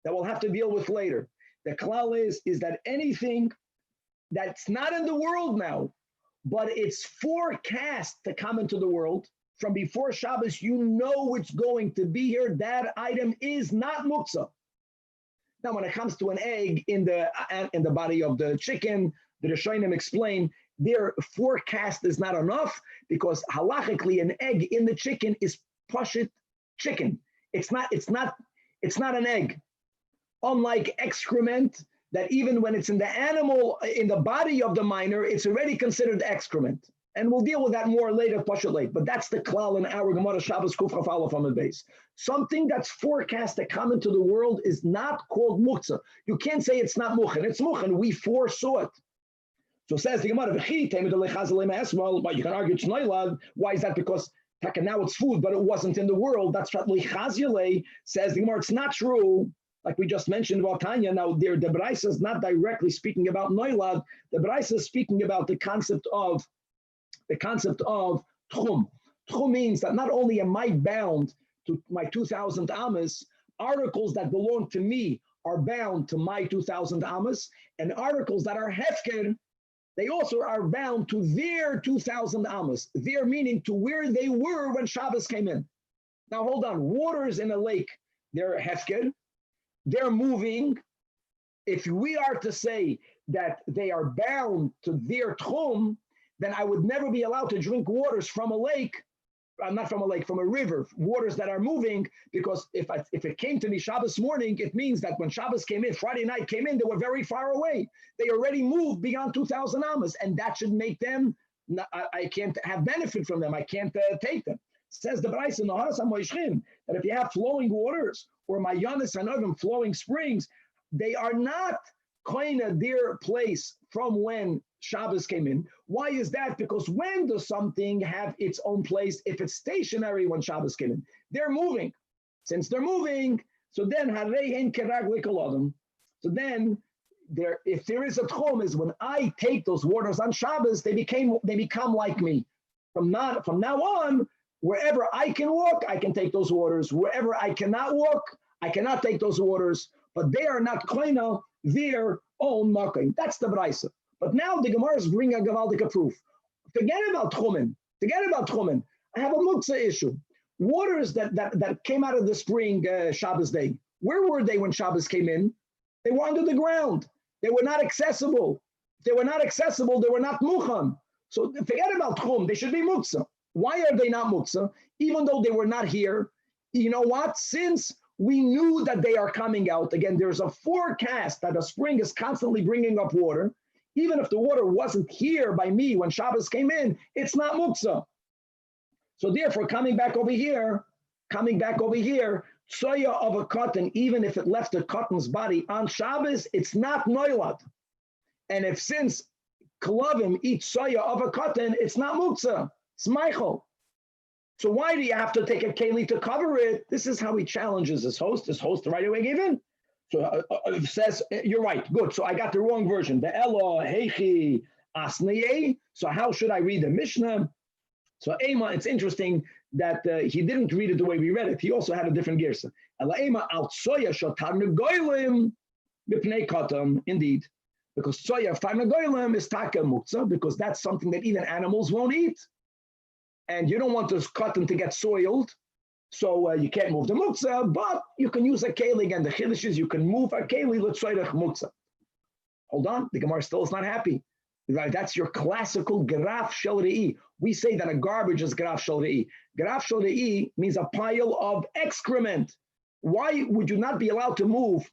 that we'll have to deal with later. The klal is that anything that's not in the world now, but it's forecast to come into the world. From before Shabbos, you know it's going to be here. That item is not muktzah. Now, when it comes to an egg in the body of the chicken, the Rishonim explain their forecast is not enough because halachically an egg in the chicken is pashut chicken. It's not an egg. Unlike excrement, that even when it's in the animal, in the body of the minor, it's already considered excrement. And we'll deal with that more later, pashut late. But that's the klal in our Gemara Shabbos Kuf Chaf Aleph on the base. Something that's forecast to come into the world is not called muktzah. You can't say it's not muchen. It's muchen. We foresaw it. So says the Gemara, but you can argue it's noilad. Why is that? Because now it's food, but it wasn't in the world. That's what lichazile says the Gemara. It's not true. Like we just mentioned about Tanya, now the Braisa is not directly speaking about noilad. The Braisa is speaking about the concept of tchum. Tchum means that not only am I bound to my 2,000 amas, articles that belong to me are bound to my 2,000 amas, and articles that are hefker, they also are bound to their 2,000 amas. Their meaning to where they were when Shabbos came in. Now hold on, waters in a lake, they're hefker, they're moving. If we are to say that they are bound to their tchum, then I would never be allowed to drink waters from a lake, not from a lake, from a river, waters that are moving, because if it came to me Shabbos morning, it means that when Shabbos came in, Friday night came in, they were very far away. They already moved beyond 2,000 amas, and that should make them, I can't have benefit from them, I can't take them. Says the Braisa in the Haras HaMoishchim, that if you have flowing waters, or Mayanis and other flowing springs, they are not kind of their place from when Shabbos came in. Why is that? Because when does something have its own place if it's stationary when Shabbos came in? They're moving. Since they're moving, so then so then if there is a tchum, is when I take those waters on Shabbos, they become like me. From now on, wherever I can walk, I can take those waters. Wherever I cannot walk, I cannot take those waters. But they are not koina their own makom. That's the Braisa. But now the Gemaras bring a gavaldik proof. Forget about tchumen. I have a muktzah issue. Waters that came out of the spring Shabbos day. Where were they when Shabbos came in? They were under the ground. They were not accessible. If they were not accessible, they were not muchan. So forget about tchum. They should be muktzah. Why are they not muktzah? Even though they were not here. You know what? Since we knew that they are coming out, again, there's a forecast that a spring is constantly bringing up water. Even if the water wasn't here by me when Shabbos came in, it's not muktzah. So therefore, coming back over here, tsoya of a cotton, even if it left the cotton's body on Shabbos, it's not noilad. And if since klavim eat tsoya of a cotton, it's not muktzah, it's meichel. So why do you have to take a keli to cover it? This is how he challenges his host. His host right away gave in. So says, you're right, good. So I got the wrong version. The Elo, Heichi, Asneye. So how should I read the Mishnah? So Ema, it's interesting that he didn't read it the way we read it. He also had a different girsa. Ela Ema al tsoya shotar negoilim mipnei katam. Indeed, because tsoya of tar negoilim is taka muktzah, because that's something that even animals won't eat. And you don't want this cotton to get soiled. So you can't move the muktzah, but you can use a keli. Again, the chiddush is you can move a keli l'tzoyrech muktzah. Hold on, the Gemara still is not happy. Right, that's your classical graf shel re'i. We say that a garbage is graf shel re'i. Graf shel re'i means a pile of excrement. Why would you not be allowed to move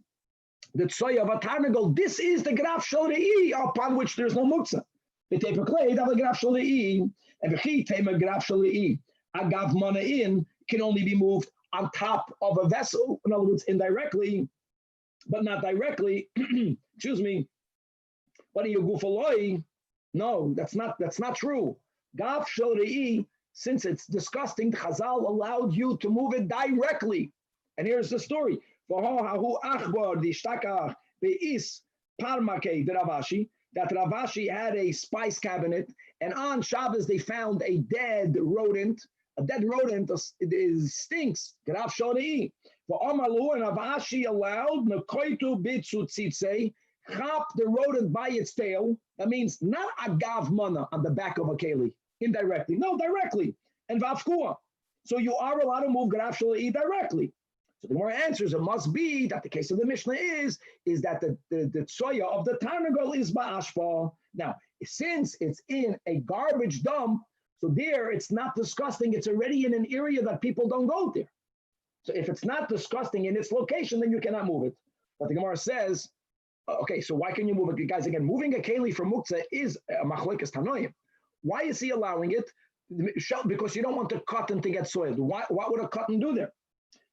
the tzoy of a tarnagol? This is the graf shel re'i upon which there's no muktzah. The taper clay, that graf shel re'i, and the chi tema graf shel re'i. Agav mana'in can only be moved on top of a vessel, in other words, indirectly, but not directly. Excuse me. But in your gufaloi, no, that's not true. Gaf shel re'i, since it's disgusting, Chazal allowed you to move it directly. And here's the story. That Ravashi had a spice cabinet, and on Shabbos they found a dead rodent. A dead rodent stinks. Graf shel re'i. For Amalu and Ravashi allowed Nekoitu bitzutzitze. Chop the rodent by its tail. That means not agav mana on the back of a keli, indirectly. No, directly. And vafkua. So you are allowed to move graf shalai directly. So the Gemara answers, it must be that the case of the Mishnah is that the tsoya of the tarnagol is ba'ashpa. Now, since it's in a garbage dump, so there it's not disgusting. It's already in an area that people don't go there. So if it's not disgusting in its location, then you cannot move it. But the Gemara says, okay, so why can you move it? Guys, again, moving a keli from muktzah is a machlekes tanoim. Why is he allowing it? Because you don't want the cotton to get soiled. What would a cotton do there?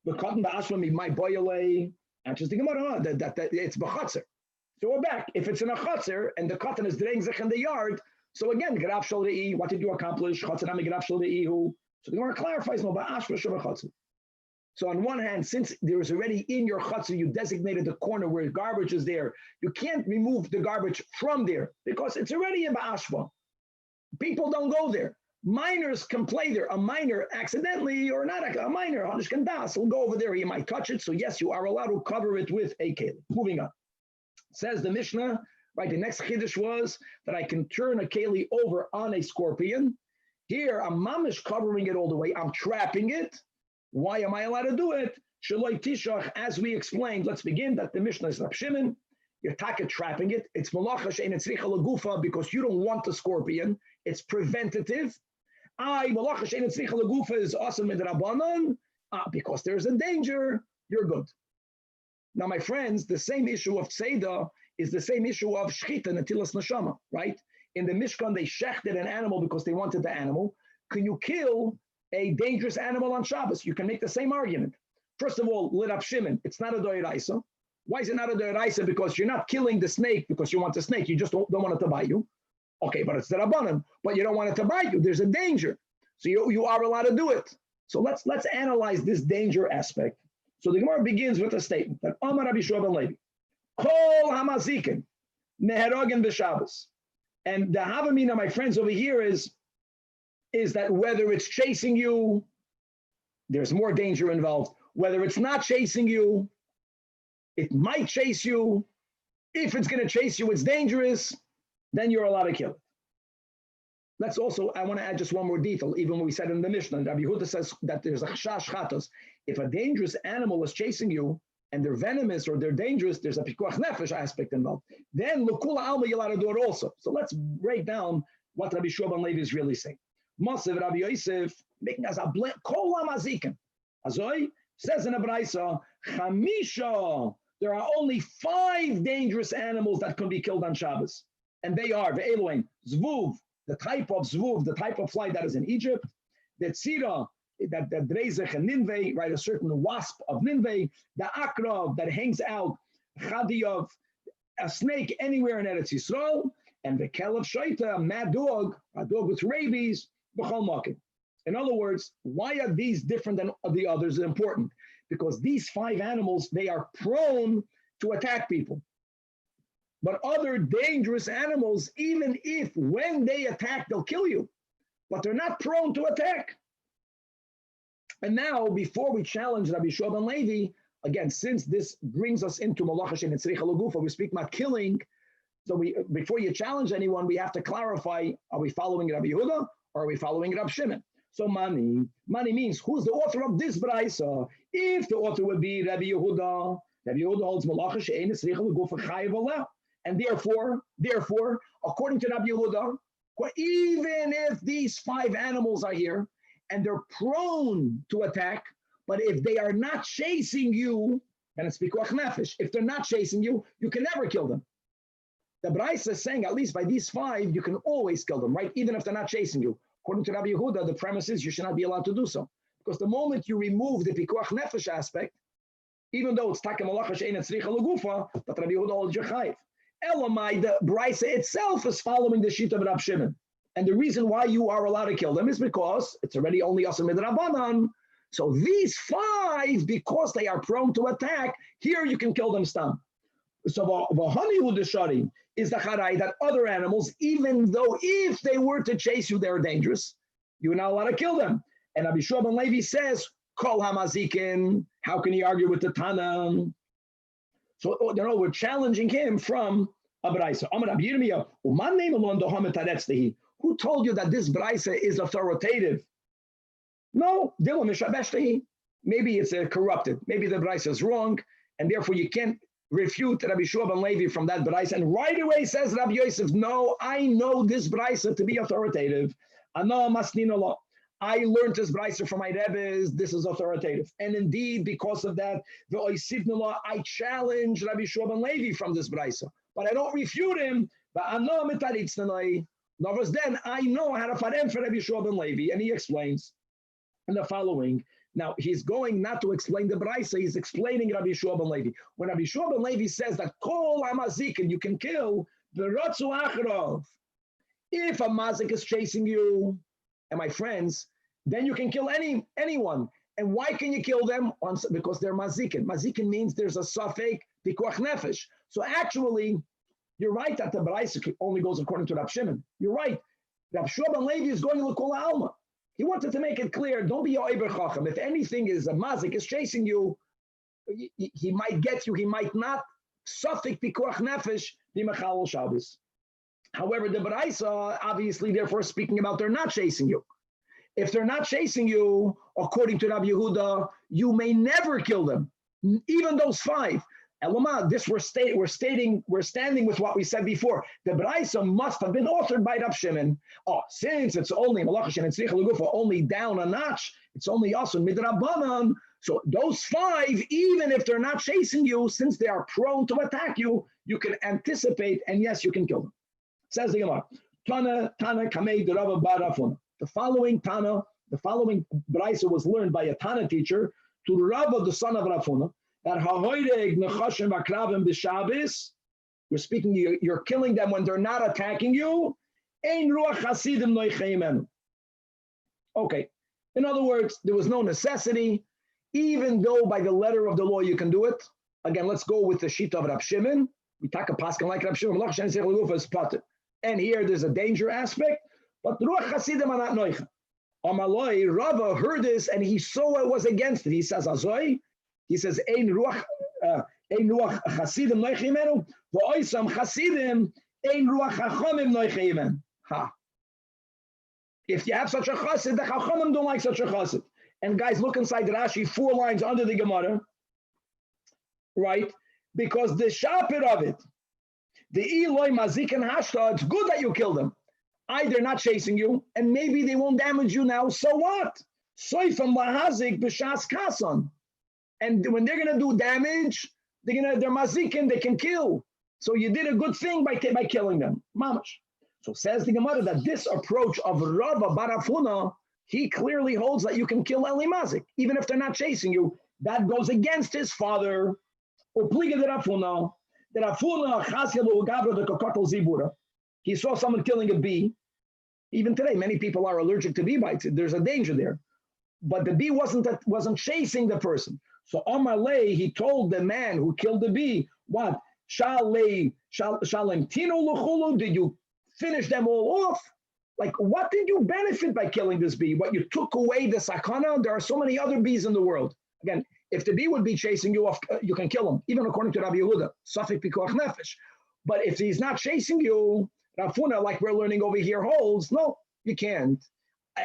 The cotton, the ashlam, my boyale, answers the Gemara, that it's b'chatzer. So we're back. If it's in a chatzer and the cotton is drengzich in the yard, so again, graf shal re'i, what did you accomplish? Chatzerami graf shal re'ihu. So the Gemara clarifies, no, ba'ashva shuvah chatzer. So on one hand, since there is already in your chatzer, you designated the corner where garbage is there, you can't remove the garbage from there because it's already in ba'ashva. People don't go there. Minors can play there. A minor accidentally or not a minor, Hanish Kandas, will go over there. He might touch it. So yes, you are allowed to cover it with a keli. Moving on. Says the Mishnah, right? The next chiddush was that I can turn a keli over on a scorpion. Here, I'm mamish covering it all the way. I'm trapping it. Why am I allowed to do it? Shaloi tishach, as we explained. Let's begin. That the Mishnah is Rab Shimon. You're trapping it. It's malacha she'ein tzricha lagufa because you don't want the scorpion. It's preventative. Malacha she'ein tzricha lagufa is awesome in the Rabbanan. Because there's a danger, you're good. Now, my friends, the same issue of tzeda is the same issue of shchita, netilas neshama, right? In the Mishkan, they shechted an animal because they wanted the animal. Can you kill a dangerous animal on Shabbos? You can make the same argument. First of all, Rab Shimon, it's not a doiraisa. Why is it not a doiraisa? Because you're not killing the snake because you want the snake. You just don't want it to bite you. Okay, but it's the Rabbanan, but you don't want it to bite you. There's a danger. So you are allowed to do it. So let's analyze this danger aspect. So the Gemara begins with a statement that Amar Rabbi Shua ben Levi, Kol hamazikin neherogen b'Shabbos. And the Havamina, my friends, over here is that whether it's chasing you, there's more danger involved. Whether it's not chasing you, it might chase you. If it's going to chase you, it's dangerous. Then you're allowed to kill it. Let's also, I want to add just one more detail, even when we said in the Mishnah, Rabbi Yehuda says that there's a chash chatos. If a dangerous animal is chasing you and they're venomous or they're dangerous, there's a pikuach nefesh aspect involved. Then l'kula alma you're allowed to do it also. So let's break down what Rabbi Shua ben Levi is really saying. Masav Rabbi Yosef, making us a blend, kol hamazikim. Azoi says in a braisa, chamisha, there are only 5 dangerous animals that can be killed on Shabbos. And they are, ve'eloim, zvuv, the type of zvuv, the type of fly that is in Egypt, the tzira, that drezech and ninveh, right, a certain wasp of ninveh, the akrav that hangs out, chadiyov, a snake anywhere in Eretz Yisrael, and the kelev shaita, a mad dog, a dog with rabies, b'chol makim. In other words, why are these different than the others? Is important because these 5 animals, they are prone to attack people. But other dangerous animals, even if when they attack, they'll kill you, but they're not prone to attack. And now, before we challenge Rabbi Shua ben Levi, again, since this brings us into Malacha She'ein Tzricha Lagufa, we speak about killing. So before you challenge anyone, we have to clarify, are we following Rabbi Yehuda or are we following Rab Shimon? So mani means, who's the author of this braisa? If the author would be Rabbi Yehuda holds Malacha She'ein Tzricha Lagufa chayav aleh. And therefore, according to Rabbi Yehuda, even if these 5 animals are here and they're prone to attack, but if they are not chasing you, then it's pikuach nefesh. If they're not chasing you, you can never kill them. The Braisa is saying, at least by these 5, you can always kill them, right? Even if they're not chasing you. According to Rabbi Yehuda, the premise is you should not be allowed to do so. Because the moment you remove the pikuach nefesh aspect, even though it's takem malacha she'ein tzricha lagufa, but Rabbi Yehuda holds your chayiv. Elamai, the Braisa itself is following the sheet of Rab Shimon. And the reason why you are allowed to kill them is because it's already only Asam Midrabanan. So these 5, because they are prone to attack, here you can kill them stam. So Vahani Udashari is the Charai that other animals, even though if they were to chase you, they're dangerous, you're not allowed to kill them. And Rabbi Shua ben Levi says, Kol Hamazikin, how can he argue with the Tanach? So we're challenging him from a braisa. Who told you that this braisa is authoritative? No, maybe it's corrupted. Maybe the braisa is wrong, and therefore you can't refute Rabbi Shua ben Levi from that braisa. And right away says Rabbi Yosef, no, I know this braisa to be authoritative. I learned this braisa from my Rebbe's. This is authoritative. And indeed, because of that, I challenge Rabbi Shua ben Levi from this braisa. But I don't refute him. But then I know how to farem for Rabbi Shua ben Levi. And he explains in the following. Now, he's going not to explain the braisa, he's explaining Rabbi Shua ben Levi. When Rabbi Shua ben Levi says that kol hamazikin, you can kill the ratzu achrov. If a mazik is chasing you, and my friends, then you can kill anyone. And why can you kill them? Because they're mazikin. Mazikin means there's a safek pikuach nefesh. So actually, you're right that the braisa only goes according to Rab Shimon. You're right. Rabbi Shua ben Levi is going to l'kol alma. He wanted to make it clear, don't be your Eber Chacham. If anything is a mazik is chasing you, he might get you, he might not. Safek pikuach nefesh b'mechal Shabbos. However, the Baraisa, obviously, therefore, speaking about they're not chasing you. If they're not chasing you, according to Rabbi Yehuda, you may never kill them, even those 5. Eloma, this we're standing with what we said before. The Baraisa must have been authored by Rab Shimon. Oh, since it's only Malachash and Tzricha Legufa, only down a notch, it's only also Midrabanan. So those 5, even if they're not chasing you, since they are prone to attack you, you can anticipate, and yes, you can kill them. Says the Gemara, Tana Kamei de Rabba Barafun. The following Baraisa was learned by a Tana teacher to Rabba, the son of Rafuna. That we're speaking, you're killing them when they're not attacking you. Okay. In other words, there was no necessity, even though by the letter of the law you can do it. Again, let's go with the sheet of Rab Shimon. We talk a paskin like Rab Shimon. And here there's a danger aspect, but Ruach Hasidim are not noicha. Amaloi, Rava heard this and he saw it was against it. He says, Azoi. He says, Ein ruach chasidim noichimenu, v'oisam chasidim, ein ruach chachamim noichimen. Ha. If you have such a chasid, the chachamim don't like such a chasid. And guys, look inside the Rashi, 4 lines under the Gemara, right? Because the shapir of it, the Eloi mazik and hashta, it's good that you kill them. Either not chasing you, and maybe they won't damage you now, so what? Soifam lahazik b'shas kasan. And when they're going to do damage, they're mazikin, they can kill. So you did a good thing by killing them. Mamash. So says the Gemara that this approach of Rava Barafuna, he clearly holds that you can kill Eli Mazik, even if they're not chasing you. That goes against his father. He saw someone killing a bee. Even today, many people are allergic to bee bites. There's a danger there. But the bee wasn't chasing the person. So Amalei, he told the man who killed the bee, what? Did you finish them all off? Like, what did you benefit by killing this bee? What, you took away the sakana? There are so many other bees in the world. Again, if the bee would be chasing you off, you can kill him, even according to Rabbi Yehuda, Safek Pikuach Nefesh. But if he's not chasing you, Rafuna, like we're learning over here, holds, no, you can't.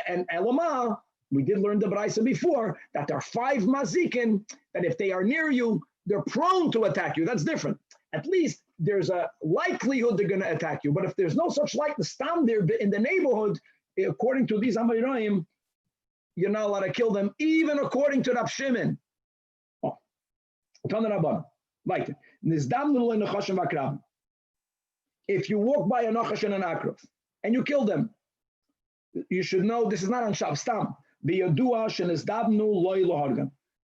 And Elamah, we did learn the Braisa before, that there are 5 mazikin, that if they are near you, they're prone to attack you. That's different. At least there's a likelihood they're going to attack you. But if there's no such likelihood, stand there in the neighborhood, according to these Amayraim, you're not allowed to kill them, even according to Rab Shimon. Oh, if you walk by a Nachash and an Akrav, and you kill them, you should know this is not on Shav Stam. That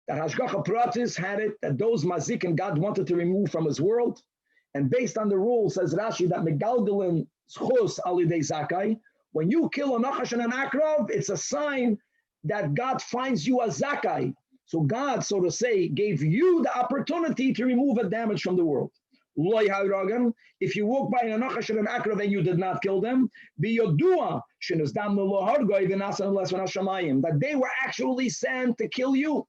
Hashgacha Pratis had it, that those mazikin God wanted to remove from his world. And based on the rule, says Rashi, that Megalgalin Schus Alidei Zakai, when you kill a Nachash and an Akrav, it's a sign that God finds you a Zakai. So God, so to say, gave you the opportunity to remove a damage from the world. If you walk by an Nachash and an Akrav and you did not kill them, that they were actually sent to kill you.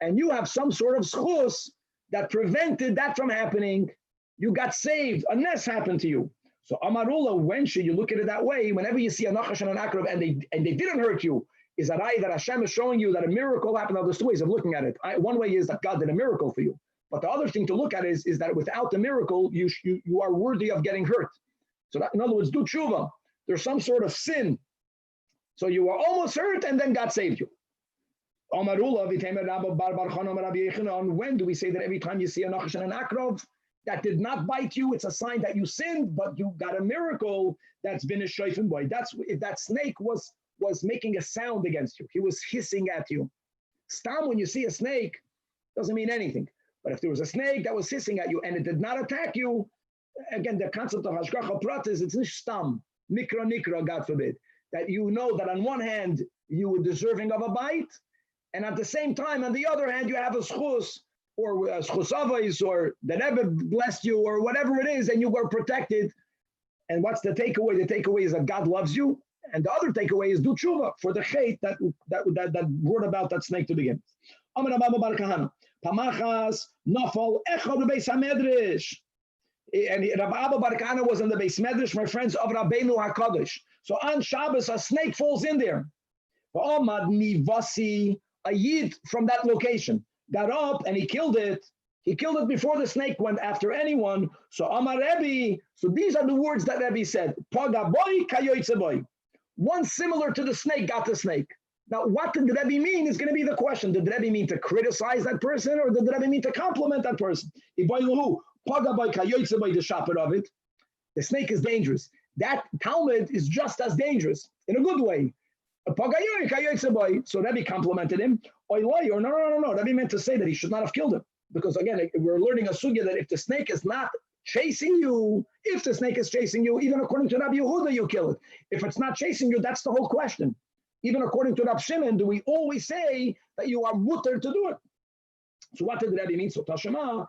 And you have some sort of schus that prevented that from happening. You got saved. A nes happened to you. So Amarula, when should you look at it that way? Whenever you see a nachash and an akrav and they didn't hurt you, is that Hashem is showing you that a miracle happened? There's two ways of looking at it. One way is that God did a miracle for you. But the other thing to look at is that without the miracle, you are worthy of getting hurt. So that, in other words, do tshuva. There's some sort of sin. So you were almost hurt and then God saved you. When do we say that every time you see a nachash and an akrav that did not bite you, it's a sign that you sinned, but you got a miracle that's been a shayfin boy. That's if that snake was making a sound against you. He was hissing at you. Stam, when you see a snake, doesn't mean anything. But if there was a snake that was hissing at you and it did not attack you, again, the concept of hashgacha prat is it's nicht stam, nikra, God forbid, that you know that on one hand, you were deserving of a bite, and at the same time, on the other hand, you have a schus, or a schus avos, or that ever blessed you, or whatever it is, and you were protected. And what's the takeaway? The takeaway is that God loves you, and the other takeaway is do tshuva for the chait that brought about that snake to begin. Pamachas nafal echad beis hamedrash, and Rabbi Abba Bar Kahana was in the beis medrash, my friends, of Rabbeinu Hakadosh. So on Shabbos, a snake falls in there. Va'amad nivasi, a yid from that location got up and he killed it. He killed it before the snake went after anyone. So Amar Rebbe. So these are the words that Rebbe said. Paga boy kayoytze boy. One similar to the snake got the snake. Now, what did the Rebbe mean is going to be the question. Did the Rebbe mean to criticize that person, or did the Rebbe mean to compliment that person? The shopper of it. The snake is dangerous. That Talmud is just as dangerous in a good way. So Rebbe complimented him. Or no. Rebbe meant to say that he should not have killed him. Because again, we're learning a sugya that if the snake is not chasing you, even according to Rabbi Yehuda, you kill it. If it's not chasing you, that's the whole question. Even according to Rab Shimon, do we always say that you are mutter to do it? So what did the Rebbe mean? So Tashema,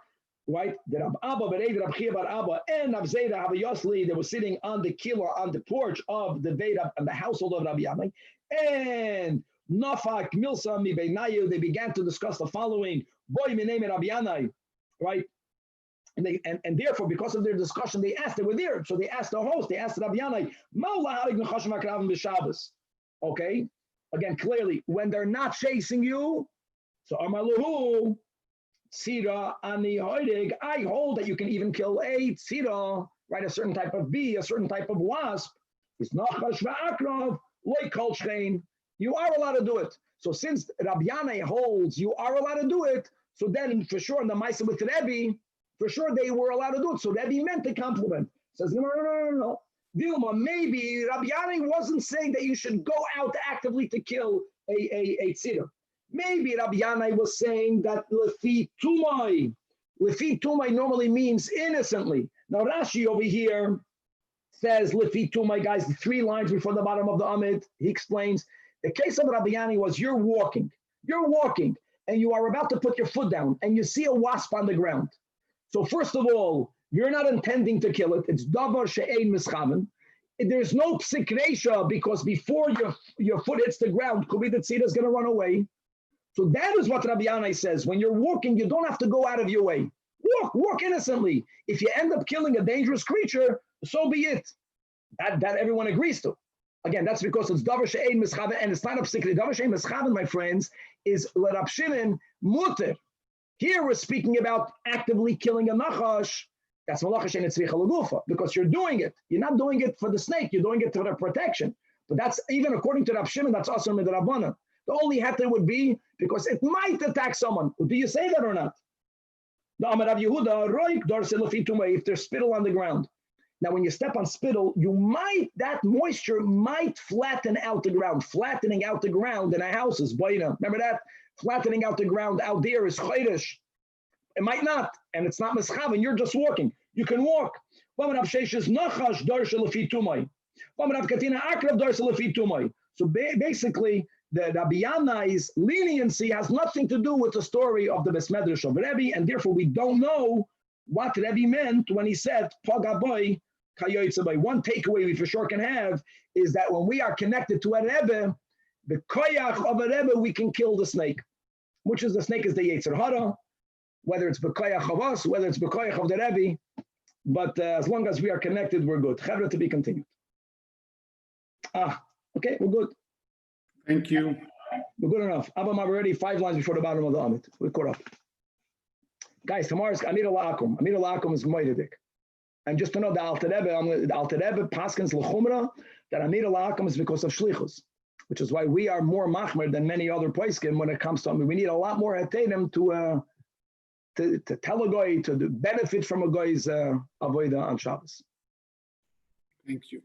right? The Rab Abba, Rab Chia Bar Abba, and Rab Zera Havayosli, they were sitting on the kilo, on the porch of the Veda and the household of Rabbi Yamai. And Nafak Milsa Mi Beinayu, they began to discuss the following: Boy, my name is Rabbi Yanai, right? And therefore, because of their discussion, they were there. So they asked the host, they asked Rabbi Yanai, okay, again, clearly, when they're not chasing you, so Amaluhu, Tzira, Ani Hoidig, I hold that you can even kill a Tzira, right? A certain type of bee, a certain type of wasp. It's Nachash Va'akrav, Loi Kol Shchein. You are allowed to do it. So since Rabbi Yanai holds you are allowed to do it, so then for sure in the Maisa with Rebbe, for sure they were allowed to do it. So Rebbe meant to compliment. Says, no. Dilma, maybe Rabbi Yanai wasn't saying that you should go out actively to kill a tzira. Maybe Rabbi Yanai was saying that lefi tumai normally means innocently. Now Rashi over here says lefi tumai, guys, 3 lines before the bottom of the Amid. He explains the case of Rabbi Yanai was you're walking, and you are about to put your foot down, and you see a wasp on the ground. So first of all, you're not intending to kill it. It's davar she'ein mischaven. There's no psikresha because before your foot hits the ground, could be the tzira is going to run away. So that is what Rabbi Yanai says. When you're walking, you don't have to go out of your way. Walk innocently. If you end up killing a dangerous creature, so be it. That everyone agrees to. Again, that's because it's davar she'ein mischaven, and it's not a psikresha. Davar she'ein mischaven, my friends, is l'Rab Shimon muter. Here we're speaking about actively killing a nachash. That's malacha she'en tzricha l'gufa, because you're doing it. You're not doing it for the snake. You're doing it for the protection. But that's even according to Rab Shimon, that's also midrabanan. The only heter would be because it might attack someone. Do you say that or not? The Amar Rav Yehuda roik dorse lefi tumei, if there's spittle on the ground. Now, when you step on spittle, that moisture might flatten out the ground. Flattening out the ground in a house is baina. Remember that? Flattening out the ground out there is chayrish. It might not, and it's not mischav, and you're just walking. You can walk. So basically, the Rabbi Yanai's leniency has nothing to do with the story of the Beis Medrash of Rebbe, and therefore we don't know what Rebbe meant when he said, Pagaboy, Kayoytzaboy. One takeaway we for sure can have is that when we are connected to a Rebbe, the koyach of a Rebbe, we can kill the snake. Which is the snake is the Yetzer Hara. whether it's b'koyach of us, whether it's b'koyach of the Rebbe, but as long as we are connected, we're good. Chevra, to be continued. Okay, we're good. Thank you. We're good enough. Abba, we're already 5 lines before the bottom of the Amit. We're caught up. Guys, tomorrow's Amir al-Akum. Amir al-Akum is Moededik. And just to know, the Alter Rebbe Paskins l'chumra, that Amir al-Akum is because of shlichus, which is why we are more machmer than many other poskim when it comes to Amir. We need a lot more hetenim to tell a guy, to benefit from a guy's avodah on Shabbos. Thank you.